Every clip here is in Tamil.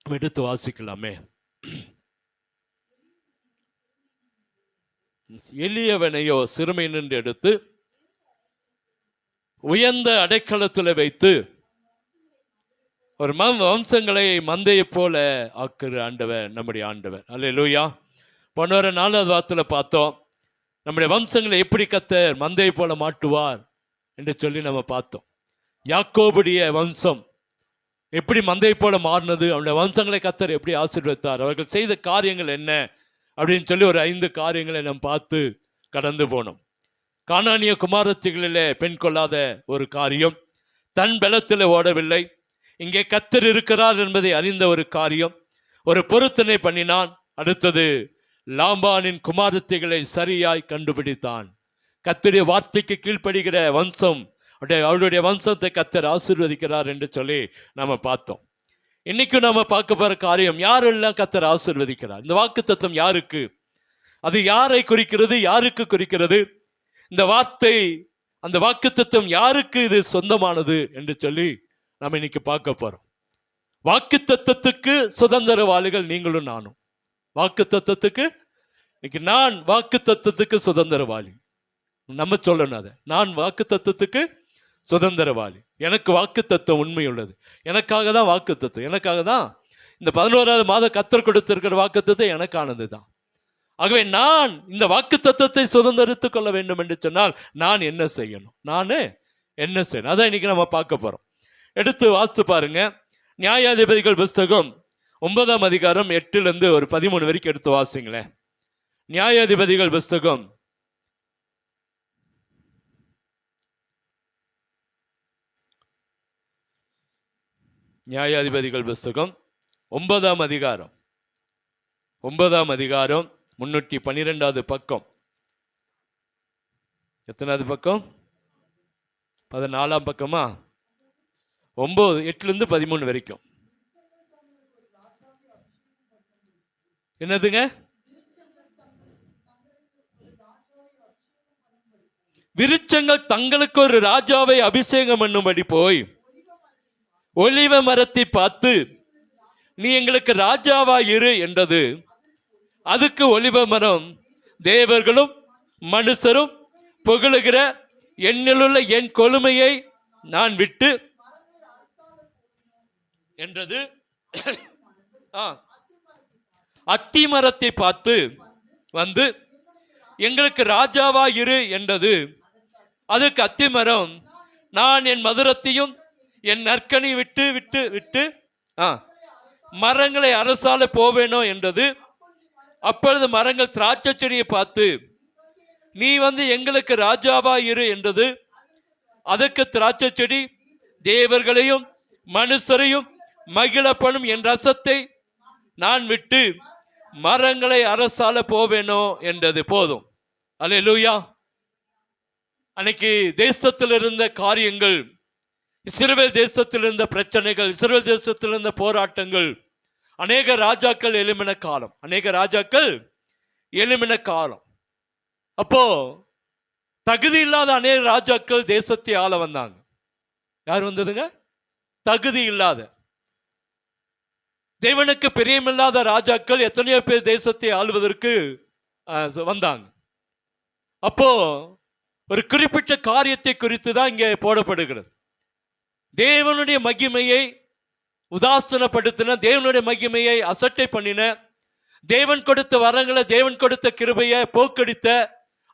எடுத்து வாசிக்கலாமே. எளியவனையோ சிறுமை நின்று எடுத்து உயர்ந்த அடைக்கலத்தில் வைத்து ஒரு வம்சங்களை மந்தையை போல ஆக்குற ஆண்டவர் நம்முடைய ஆண்டவர். அல்லேலூயா. போன 4வது வாரத்தில் பார்த்தோம், நம்முடைய வம்சங்களை எப்படி கர்த்தர் மந்தையை போல மாட்டுவார் என்று சொல்லி நம்ம பார்த்தோம். யாக்கோபுடைய வம்சம் எப்படி மந்தையை போல மாறினது, அவனுடைய வம்சங்களை கர்த்தர் எப்படி ஆசீர்வதித்தார், அவர்கள் செய்த காரியங்கள் என்ன அப்படின்னு சொல்லி ஒரு 5 காரியங்களை நாம் பார்த்து கடந்து போனோம். கானானிய குமாரத்திகளிலே பெண் கொள்ளாத ஒரு காரியம், தன் பலத்தில் ஓடவில்லை, இங்கே கர்த்தர் இருக்கிறார் என்பதை அறிந்த ஒரு காரியம், ஒரு பொருத்தனை பண்ணினான். அடுத்தது லாபானின் குமாரத்திகளை சரியாய் கண்டுபிடித்தான். கர்த்தருடைய வார்த்தைக்கு கீழ்ப்படுகிற வம்சம், அவருடைய வம்சத்தை கர்த்தர் ஆசீர்வதிக்கிறார் என்று சொல்லி நாம பார்த்தோம். இன்னைக்கு நாம பார்க்க போற காரியம், யாரெல்லாம் கர்த்தர் ஆசீர்வதிக்கிறார், இந்த வாக்குத்தத்தம் யாருக்கு, அது யாரை குறிக்கிறது, யாருக்கு குறிக்கிறது, இந்த வார்த்தை அந்த வாக்குத்தத்தம் யாருக்கு இது சொந்தமானது என்று சொல்லி நம்ம இன்னைக்கு பார்க்க போறோம். வாக்குத்தத்தத்துக்கு சுதந்திரவாளிகள் நீங்களும் நானும். வாக்குத்தத்தத்துக்கு இன்னைக்கு நான் வாக்குத்தத்தத்துக்கு சுதந்திரவாளி. நம்ம சொல்லணும் அதை, நான் வாக்குத்தத்தத்துக்கு சுதந்திரவாளி. எனக்கு வாக்குத்தத்தம் உண்மை உள்ளது, எனக்காக தான் வாக்குத்தத்தம், எனக்காக தான் இந்த 11வது மாதம் கர்த்தர் கொடுத்திருக்கிற வாக்குத்தத்தம் எனக்கானது தான். ஆகவே நான் இந்த வாக்குத்தத்தத்தை சுதந்திரித்துக் கொள்ள வேண்டும் என்று சொன்னால் நான் என்ன செய்யணும், நான் என்ன செய்யணும், அதான் இன்னைக்கு நம்ம பார்க்க போறோம். எடுத்து வாசித்து பாருங்க. நியாயாதிபதிகள் புஸ்தகம் 9ஆம் அதிகாரம் 8லிருந்து ஒரு 13 வரைக்கும் எடுத்து வாசிங்களேன். நியாயாதிபதிகள் புஸ்தகம் நியாயாதிபதிகள் புஸ்தகம் 9ஆம் அதிகாரம் 312வது பக்கம். எத்தனாவது பக்கம்? 14ஆம் பக்கமா? 8லிருந்து 13 வரைக்கும். என்னதுங்க? விருட்சங்கள் தங்களுக்கு ஒரு ராஜாவை அபிஷேகம் பண்ணும்படி போய் ஒலிவ மரத்தை பார்த்து, நீ எங்களுக்கு ராஜாவா இரு என்றது. அதுக்கு ஒலிவ மரம், தேவர்களும் மனுஷரும் புகழுகிற என்னிலுள்ள என் கொழுமையை நான் விட்டு என்றது. அத்தி மரத்தை பார்த்து வந்து எங்களுக்கு ராஜாவா இரு என்றது. அதுக்கு அத்தி மரம், நான் என் மதுரத்தையும் என் நற்கனி விட்டு விட்டு விட்டு மரங்களை அரசால போவேனோ என்றது. அப்பொழுது மரங்கள் திராட்சை செடியை பார்த்து, நீ வந்து எங்களுக்கு ராஜாவா இரு என்றது. அதற்கு திராட்சை செடி, தேவர்களையும் மனுஷரையும் மகிழப்படும் என் ரசத்தை நான் விட்டு மரங்களை அரசால போவேனோ என்றது. போதும். அல்லேலூயா. அன்னைக்கு தேசத்தில் இருந்த காரியங்கள், இஸ்ரவேல் தேசத்தில் இருந்த பிரச்சனைகள், இஸ்ரவேல் தேசத்தில் இருந்த போராட்டங்கள், அநேக ராஜாக்கள் எழும்பின காலம். அப்போ தகுதி இல்லாத அநேக ராஜாக்கள் தேசத்தை ஆள வந்தாங்க. யார் வந்ததுங்க? தகுதி இல்லாத, தேவனுக்கு பிரியமில்லாத ராஜாக்கள் எத்தனையோ பேர் தேசத்தை ஆளுவதற்கு வந்தாங்க. அப்போ ஒரு குறிப்பிட்ட காரியத்தை குறித்து தான் இங்கே போடப்படுகிறது. தேவனுடைய மகிமையை உதாசனப்படுத்தின, தேவனுடைய மகிமையை அசட்டை பண்ணின, தேவன் கொடுத்த வரங்களை, தேவன் கொடுத்த கிருபையை போக்கடித்த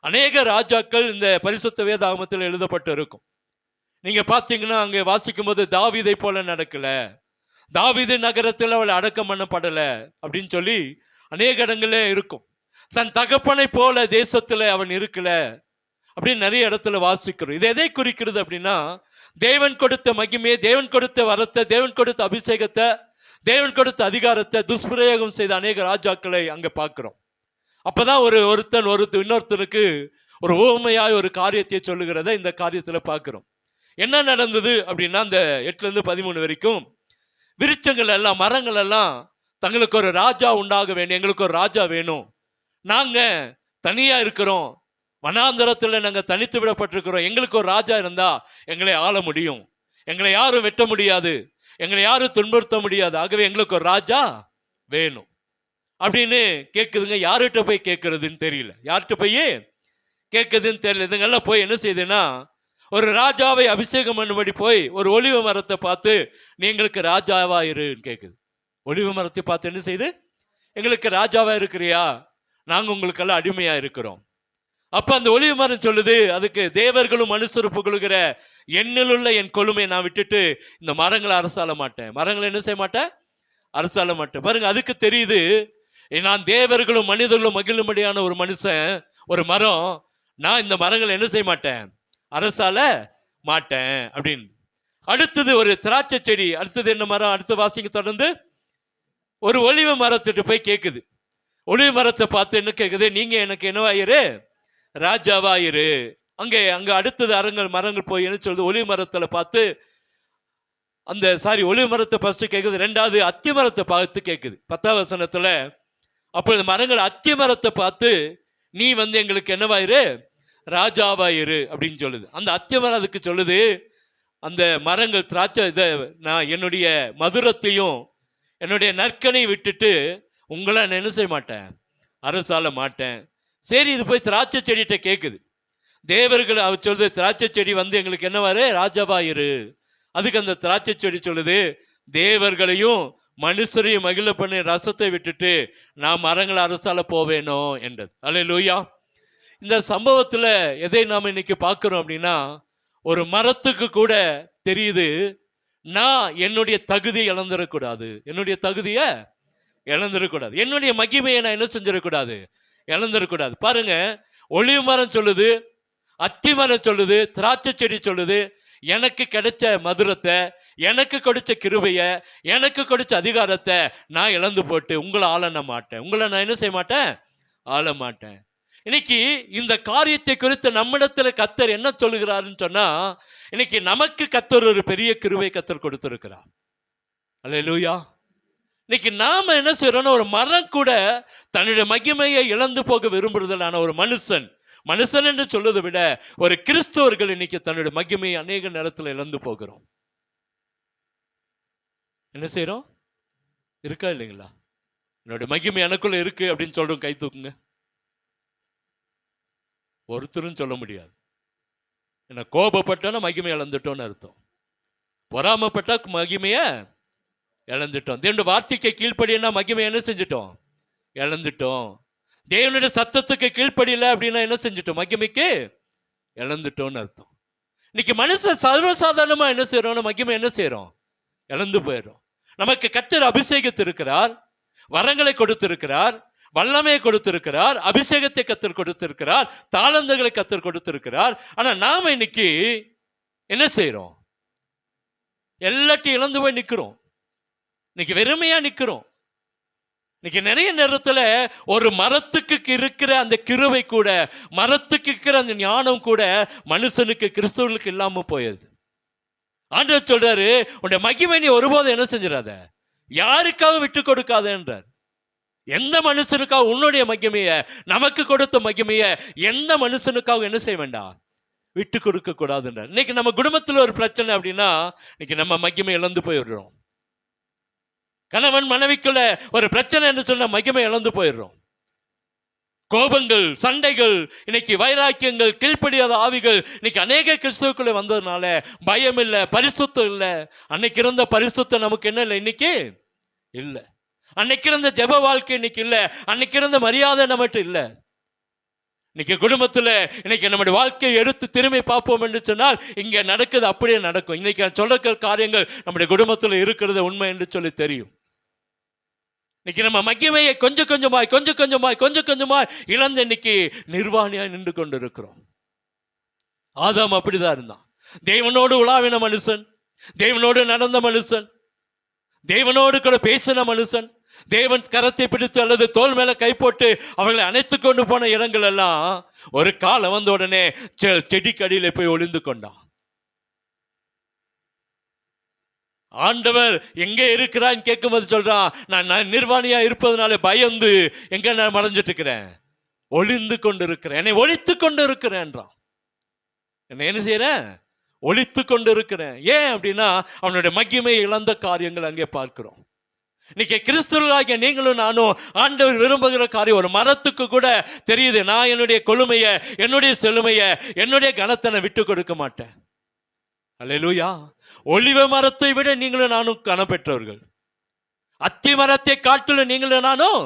அநேக ராஜாக்கள் இந்த பரிசுத்த வேதாகமத்தில் எழுதப்பட்டு இருக்கும். நீங்க பார்த்தீங்கன்னா அங்கே வாசிக்கும் போது, தாவீதை போல நடக்கல, தாவீது நகரத்தில் அவள் அடக்கம் பண்ணப்படல அப்படின்னு சொல்லி அநேக இடங்களே இருக்கும். தன் தகப்பனை போல தேசத்துல அவன் இருக்கல அப்படின்னு நிறைய இடத்துல வாசிக்கிறோம். இது எதை குறிக்கிறது அப்படின்னா, தேவன் கொடுத்த மகிமையை, தேவன் கொடுத்த வரத்தை, தேவன் கொடுத்த அபிஷேகத்தை, தேவன் கொடுத்த அதிகாரத்தை துஷ்பிரயோகம் செய்த அநேக ராஜாக்களை அங்க பார்க்கிறோம். அப்பதான் ஒருத்தன் இன்னொருத்தனுக்கு ஒரு ஊமையாய் ஒரு காரியத்தை சொல்லுகிறத இந்த காரியத்துல பார்க்கிறோம். என்ன நடந்தது அப்படின்னா, இந்த 8லிருந்து 13 வரைக்கும் விருட்சங்கள் எல்லாம், மரங்கள் எல்லாம் தங்களுக்கு ஒரு ராஜா உண்டாக வேண்டும், எங்களுக்கு ஒரு ராஜா வேணும், நாங்க தனியா இருக்கிறோம், வனாந்தரத்தில் நாங்கள் தனித்து விடப்பட்டிருக்கிறோம், எங்களுக்கு ஒரு ராஜா இருந்தா எங்களை ஆள முடியும், எங்களை யாரும் வெட்ட முடியாது, எங்களை யாரும் துன்புறுத்த முடியாது, ஆகவே எங்களுக்கு ஒரு ராஜா வேணும் அப்படின்னு கேட்குதுங்க. யார்கிட்ட போய் கேட்கறதுன்னு தெரியல, யார்கிட்ட போய் கேட்குதுன்னு தெரியல. இதுங்கெல்லாம் போய் என்ன செய்யுதுன்னா, ஒரு ராஜாவை அபிஷேகம் பண்ணும்படி போய் ஒரு ஒலிவ மரத்தை பார்த்து நீ எங்களுக்கு ராஜாவா இருன்னு கேட்குது. ஒலிவ மரத்தை பார்த்து என்ன செய்யுது, எங்களுக்கு ராஜாவா இருக்கிறியா, நாங்கள் உங்களுக்கெல்லாம் அடிமையா இருக்கிறோம். அப்ப அந்த ஒலிவ மரம் சொல்லுது, அதுக்கு தேவர்களும் மனுஷரும் புகழுகிற என்னில் உள்ள என் கொழுமையை நான் விட்டுட்டு இந்த மரங்களை அரசாள மாட்டேன். மரங்களை என்ன செய்ய மாட்டேன், அரசாள மாட்டேன். பாருங்க, அதுக்கு தெரியுது நான் தேவர்களும் மனிதர்களும் மகிழும்படியான ஒரு மனுஷன், ஒரு மரம். நான் இந்த மரங்களை என்ன செய்ய மாட்டேன், அரசால மாட்டேன் அப்படின்னு. அடுத்தது ஒரு திராட்சை செடி. அடுத்தது என்ன மரம், அடுத்த வாசிங்க தொடர்ந்து. ஒரு ஒலிவ மரத்துட்டு போய் கேட்குது. ஒலிவ மரத்தை பார்த்து என்ன கேட்குது, நீங்க எனக்கு என்னவாயிரு, ராஜாவாயிரு. அங்க அடுத்தது மரங்கள் போய் என்ன சொல்லுது, ஒலிவ மரத்துல பார்த்து ஒலிவ மரத்தை ஃபர்ஸ்ட் கேட்குது. ரெண்டாவது அத்தி மரத்தை பார்த்து கேட்குது 10ஆம் வசனத்துல. அப்பொழுது மரங்கள் அத்தி மரத்தை பார்த்து நீ எங்களுக்கு என்னவாயிரு, ராஜாவாயிரு அப்படின்னு சொல்லுது. அந்த அத்தி மரம் அதுக்கு சொல்லுது, அந்த மரங்கள் திராட்சை நான் என்னுடைய மதுரத்தையும் என்னுடைய நற்கனை விட்டுட்டு உங்களை நான் என்ன செய்ய மாட்டேன், அரசால மாட்டேன். சரி, இது போய் திராட்சை செடிகிட்ட கேட்குது. தேவர்கள் அவர் சொல்லுது, திராட்சை செடி எங்களுக்கு என்னவாரு, ராஜாவாயிரு. அதுக்கு அந்த திராட்சை செடி சொல்லுது, தேவர்களையும் மனுஷரையும் மகிழ பண்ணி ரசத்தை விட்டுட்டு நான் மரங்களை அரசால போவேனோ என்றது. அல்லேலூயா. இந்த சம்பவத்துல எதை நாம் இன்னைக்கு பார்க்கிறோம் அப்படின்னா, ஒரு மரத்துக்கு கூட தெரியுது, நான் என்னுடைய தகுதியை இழந்துடக்கூடாது, என்னுடைய தகுதியை இழந்துடக்கூடாது, என்னுடைய மகிமையை நான் என்ன செஞ்சிடக்கூடாது, இழந்துடக்கூடாது. பாருங்க, ஒலிவ மரம் சொல்லுது, அத்தி மரம் சொல்லுது, திராட்சை செடி சொல்லுது, எனக்கு கிடைச்ச மதுரத்தை, எனக்கு கிடைச்ச கிருபையை, எனக்கு கிடைச்ச அதிகாரத்தை நான் இழந்து போட்டு உங்களை ஆள மாட்டேன், உங்களை நான் என்ன செய்ய மாட்டேன், ஆள மாட்டேன். இன்னைக்கு இந்த காரியத்தை குறித்து நம்மிடத்துல கர்த்தர் என்ன சொல்லுகிறாருன்னு சொன்னா, இன்னைக்கு நமக்கு கர்த்தர் ஒரு பெரிய கிருபை கர்த்தர் கொடுத்திருக்கிறார். அல்லேலூயா. இன்னைக்கு நாம என்ன செய்யறோம்னா, ஒரு மரம் கூட தன்னுடைய மகிமையை இழந்து போக விரும்புறதில்லான ஒரு மனுஷன் என்று சொல்வதை விட ஒரு கிறிஸ்தவர்கள் இன்னைக்கு தன்னுடைய மகிமையை அநேக நேரத்தில் இழந்து போகிறோம். என்ன செய்யறோம், இருக்கா இல்லைங்களா? என்னுடைய மகிமை எனக்குள்ள இருக்கு அப்படின்னு சொல்றோம், கை தூக்குங்க. ஒருத்தரும் சொல்ல முடியாது. என்ன கோபப்பட்டோன்னா மகிமை இழந்துட்டோன்னு அர்த்தம், பொறாமப்பட்டா மகிமைய இழந்துட்டோம். தேவனுடைய வார்த்தைக்கு கீழ்ப்படினா மகிமை என்ன செஞ்சிட்டோம், இழந்துட்டோம். தேவனுடைய சத்தத்துக்கு கீழ்ப்படியல அப்படின்னா என்ன செஞ்சிட்டோம், மகிமைக்கு இழந்துட்டோன்னு அர்த்தம். இன்னைக்கு மனுஷன் சர்வசாதாரணமா என்ன செய்யறோம், மகிமை என்ன செய்யறோம், இழந்து போயிடும். நமக்கு கர்த்தர் அபிஷேகத்திருக்கிறார், வரங்களை கொடுத்திருக்கிறார், வல்லமையை கொடுத்திருக்கிறார், அபிஷேகத்தை கர்த்தர் கொடுத்திருக்கிறார், தாளந்துகளை கர்த்தர் கொடுத்திருக்கிறார். ஆனா நாம இன்னைக்கு என்ன செய்யறோம், எல்லாத்தையும் இழந்து போய் நிக்கிறோம். இன்னைக்கு வெறுமையா நிக்கிறோம். இன்னைக்கு நிறைய நேரத்துல ஒரு மரத்துக்கு இருக்கிற அந்த கிருபை கூட, மரத்துக்கு இருக்கிற அந்த ஞானம் கூட மனுஷனுக்கு, கிறிஸ்தவர்களுக்கு இல்லாம போயிடுது. ஆண்டவர் சொல்றாரு, உன்னுடைய மகிமை நீ ஒருபோதும் என்ன செஞ்சிடாத, யாருக்காக விட்டு கொடுக்காத என்றார். எந்த மனுஷனுக்காக உன்னுடைய மகிமைய, நமக்கு கொடுத்த மகிமைய எந்த மனுஷனுக்காக என்ன செய்ய வேண்டாம், விட்டு கொடுக்க கூடாதுன்றார். இன்னைக்கு நம்ம குடும்பத்தில் ஒரு பிரச்சனை அப்படின்னா இன்னைக்கு நம்ம மகிமை இழந்து போயிடுறோம். கணவன் மனைவிக்குள்ள ஒரு பிரச்சனை என்று சொன்ன மகிமை இழந்து போயிடுறோம். கோபங்கள், சண்டைகள், இன்னைக்கு வைராக்கியங்கள், கீழ்ப்படியாத ஆவிகள் இன்னைக்கு அநேக கிறிஸ்தவக்குள்ள வந்ததுனால பயம் இல்லை, பரிசுத்தம் இல்லை. அன்னைக்கு இருந்த பரிசுத்தம் நமக்கு என்ன இல்லை, இன்னைக்கு இல்லை. அன்னைக்கு இருந்த ஜெப வாழ்க்கை இன்னைக்கு இல்லை. அன்னைக்கு இருந்த மரியாதை நம்மகிட்ட இல்லை. இன்னைக்கு குடும்பத்துல இன்னைக்கு நம்முடைய வாழ்க்கையை எடுத்து திரும்பி பார்ப்போம் என்று சொன்னால் இங்க நடக்குது அப்படியே நடக்கும். இன்னைக்கு சொல்ற காரியங்கள் நம்முடைய குடும்பத்துல இருக்கிறது உண்மை என்று சொல்லி தெரியும். இன்னைக்கு நம்ம மகிமையை கொஞ்சம் கொஞ்சமாய் இழந்து இன்னைக்கு நிர்வாணியாய் நின்று கொண்டு இருக்கிறோம். ஆதாம் அப்படிதான் இருந்தான். தேவனோடு உலாவின மனுஷன், தேவனோடு நடந்த மனுஷன், தேவனோடு கூட பேசின மனுஷன், தேவன் கரத்தை பிடித்து அல்லது தோல் மேல கை போட்டு அவர்களை அணைத்து கொண்டு போன இடங்கள் எல்லாம் ஒரு காலம் வந்த உடனே செடிக்கடியில போய் ஒளிந்து கொண்டான். ஆண்டவர் எங்கே இருக்கிறான்னு கேட்கும்போது சொல்றான், நான் நிர்வாணியா இருப்பதனால பயந்து எங்க நான் மறைஞ்சிட்டு இருக்கிறேன், ஒளிந்து கொண்டு இருக்கிறேன், என்னை ஒழித்து கொண்டு இருக்கிறேன்றான். என்ன செய்யறேன், ஒளித்து கொண்டு இருக்கிறேன். ஏன் அப்படின்னா அவனுடைய மகிமை இழந்த காரியங்கள் அங்கே பார்க்கிறோம். இன்னைக்கு கிறிஸ்துவர்களாகிய நீங்களும் நானும் ஆண்டவர் விரும்புகிற காரியம் ஒரு மரத்துக்கு கூட தெரியுது, நான் என்னுடைய கொழுமைய, என்னுடைய செழுமைய, என்னுடைய கனத்தனை விட்டு கொடுக்க மாட்டேன். அல்லேலூயா. ஒலிவ மரத்தை விட நீங்களும் நானும் கனம் பெற்றவர்கள். அத்தி மரத்தை காட்டிலும் நீங்களும் நானும்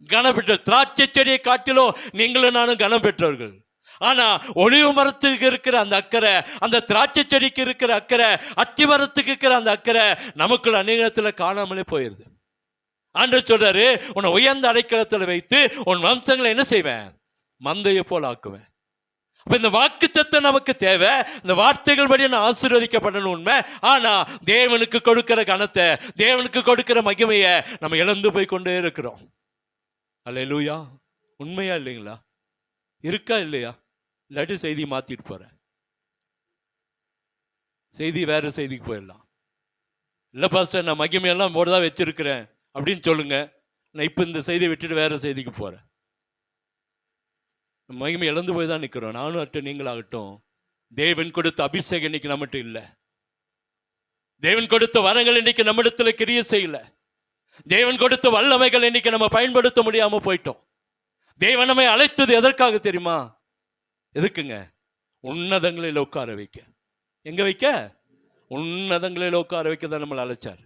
கனம் பெற்ற, திராட்சை செடியை காட்டிலும் நீங்களும் நானும் கனம் பெற்றவர்கள். ஆனா ஒலிவ மரத்துக்கு இருக்கிற அந்த அக்கறை, அந்த திராட்சை செடிக்கு இருக்கிற அக்கறை, அத்தி மரத்துக்கு இருக்கிற அந்த அக்கறை நமக்குள்ள அநேகத்துல காணாமலே போயிருது. ஆண்டவர் சொல்றாரு, உன்னை உயர்ந்த அடைக்கலத்துல வைத்து உன் வம்சங்களை என்ன செய்வேன்? மந்தையை போல ஆக்குவேன். அப்ப இந்த வாக்குத்தத்தம் நமக்கு தேவை. இந்த வார்த்தைகள் படி நான் ஆசீர்வதிக்கப்படணும் உண்மை. ஆனா தேவனுக்கு கொடுக்கிற கனத்தை, தேவனுக்கு கொடுக்கிற மகிமையை நம்ம இழந்து போய் கொண்டே இருக்கிறோம். அல்லேலூயா. உண்மையா இல்லைங்களா? இருக்கா இல்லையா? இல்லாட்டி செய்தி மாத்திட்டு போறேன், செய்தி வேற செய்திக்கு போயிடலாம். இல்லை பாஸ்டர், நான் மகிமையெல்லாம் போடுதான் வச்சிருக்கிறேன் அப்படின்னு சொல்லுங்க. நான் இப்போ இந்த செய்தியை விட்டுட்டு வேற செய்திக்கு போறேன். மகிமை இழந்து போய் தான் நிற்கிறோம். நானும் ஆகட்டும், நீங்களாகட்டும். தேவன் கொடுத்த அபிஷேகம் இன்னைக்கு நம்மகிட்ட இல்லை. தேவன் கொடுத்த வரங்கள் இன்னைக்கு நம்மிடத்துல கிரிய செய்யல. தேவன் கொடுத்த வல்லமைகள் இன்னைக்கு நம்ம பயன்படுத்த முடியாம போயிட்டோம். தேவன் நம்மை அழைத்தது எதற்காக தெரியுமா? எதுக்குங்க? உன்னதங்களில் உட்கார வைக்க. எங்க வைக்க? உன்னதங்களில் உட்கார வைக்க தான் நம்மளை அழைச்சார்.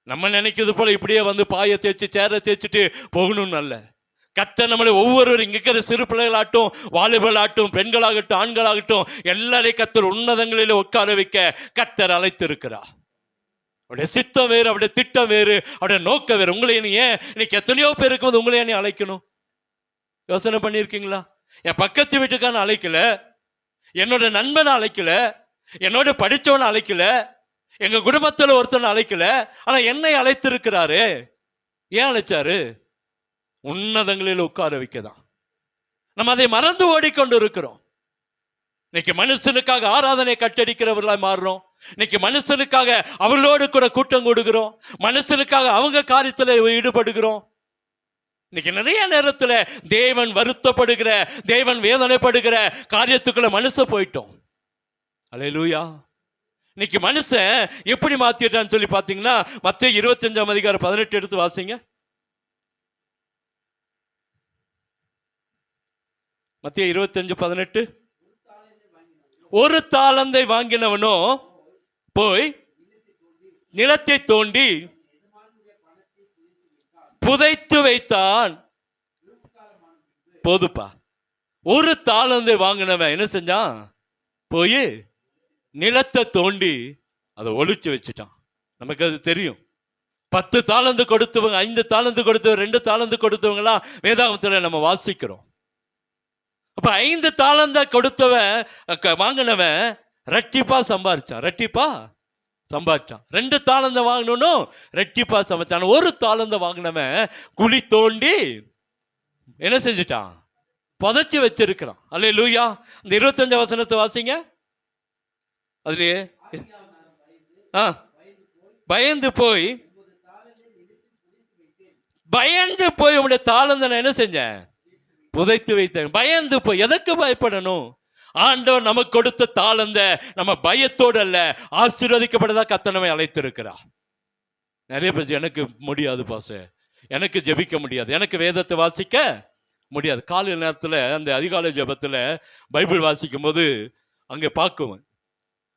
நம்ம நினைக்கிறது போல இப்படியே வந்து பாயை தேய்ச்சி சேரை தேய்ச்சிட்டு போகணும்னு அல்ல. கர்த்தர் நம்மளை ஒவ்வொருவரும் இங்க இருக்கிற சிறு பிள்ளைகளாகட்டும், வாலிபர்களாகட்டும், பெண்களாகட்டும், ஆண்களாகட்டும் எல்லாரையும் கர்த்தர் உன்னதங்களில் உட்கார வைக்க கர்த்தர் அழைத்திருக்கிறார். அவருடைய சித்தம் வேறு, அவருடைய திட்டம் வேறு, அவருடைய நோக்கம் வேறு. உங்களை ஏன் இன்னைக்கு எத்தனையோ பேர் இருக்கும்போது உங்களை நீ அழைக்கணும்? யோசனை பண்ணியிருக்கீங்களா? என் பக்கத்து வீட்டுக்கான அழைக்கல, என்னோட நண்பனை அழைக்கல, என்னோட படித்தவனை அழைக்கல, எங்க குடும்பத்தில் ஒருத்தனை அழைக்கல. ஆனா என்னை அழைத்திருக்கிறாரு. ஏன் அழைச்சாரு? உன்னதங்களில் உட்கார வைக்கதான். நம்ம அதை மறந்து ஓடிக்கொண்டு இருக்கிறோம். இன்னைக்கு மனுஷனுக்காக ஆராதனை கட்டடிக்கிறவர்களாய் மாறுறோம். இன்னைக்கு மனுஷனுக்காக அவர்களோடு கூட கூட்டம் கூடுகிறோம். மனுஷனுக்காக அவங்க காரியத்தில் ஈடுபடுகிறோம். இன்னைக்கு நிறைய நேரத்துல தேவன் வருத்தப்படுகிற, தேவன் வேதனைப்படுகிற காரியத்துக்குள்ள மனுஷன் போயிட்டோம். அல்லேலூயா. இன்னைக்கு மனுஷன் எப்படி மாத்திட்டான்னு சொல்லி பாத்தீங்கன்னா, மத்தேயு 25:18 எடுத்து வாசிங்க. மத்தேயு 25:18. ஒரு தாலந்தை வாங்கினவனோ போய் நிலத்தை தோண்டி புதைத்து வைத்தான். போதுப்பா. ஒரு தாளந்தை வாங்கினவன் என்ன செஞ்சான்? போய் நிலத்தை தோண்டி அதை ஒளிச்சு வச்சுட்டான். நமக்கு அது தெரியும். 10 தாளந்து கொடுத்தவங்க, 5 தாளந்து கொடுத்தவங்க, 2 தாளந்து கொடுத்தவங்கலாம் வேதாகமத்தில் நம்ம வாசிக்கிறோம். அப்ப 5 தாளந்த கொடுத்தவன், வாங்கினவன் ரெட்டிப்பா சம்பாதிச்சான். ரெட்டிப்பா சம்பாதிச்சான். 2 தாளந்த வாங்கணும், ரெட்டிப்பா சம்பாதிச்சான். ஒரு தாளந்த வாங்கினவன் குழி தோண்டி என்ன செஞ்சுட்டான்? புதைச்சி வச்சிருக்கிறான். அல்லேலூயா. இந்த 25 வசனத்தை வாசிங்க. அதுலயே பயந்து போய் உங்களுடைய தாளந்த நான் என்ன செஞ்சேன்? புதைத்து வைத்தேன். பயந்து போய். எதற்கு பயப்படணும்? ஆண்டவர் நமக்கு கொடுத்த தாளந்த நம்ம பயத்தோடு அல்ல, ஆசீர்வதிக்கப்பட்டதா கர்த்தர் அழைத்திருக்கிறார். நிறைய பேர் எனக்கு முடியாது பாச, எனக்கு ஜெபிக்க முடியாது, எனக்கு வேதத்தை வாசிக்க முடியாது. காலை நேரத்தில் அந்த அதிகாலை ஜெபத்தில் பைபிள் வாசிக்கும் போது அங்கே பார்க்குவேன்,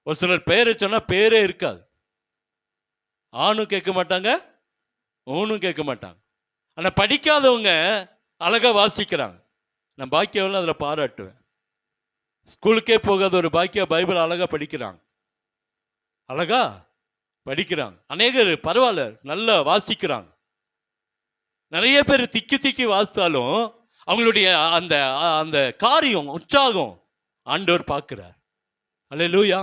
ஒரு சிலர் பேரை சொன்னா பேரே இருக்காது. ஆணும் கேட்க மாட்டாங்க, ஊனும் கேட்க மாட்டாங்க. ஆனால் படிக்காதவங்க அழகா வாசிக்கிறாங்க. நான் பாக்கியவெல்லாம் அதில் பாராட்டுவேன். ஸ்கூலுக்கே போகாத ஒரு பாக்கியா பைபிள் அழகா படிக்கிறாங்க, அழகா படிக்கிறாங்க. அநேகர் பரவாயில்ல நல்லா வாசிக்கிறாங்க. நிறைய பேர் திக்கி வாசித்தாலும் அவங்களுடைய அந்த அந்த காரியம் உற்சாகம் ஆண்டவர் பார்க்கிறார். அல்லேலூயா.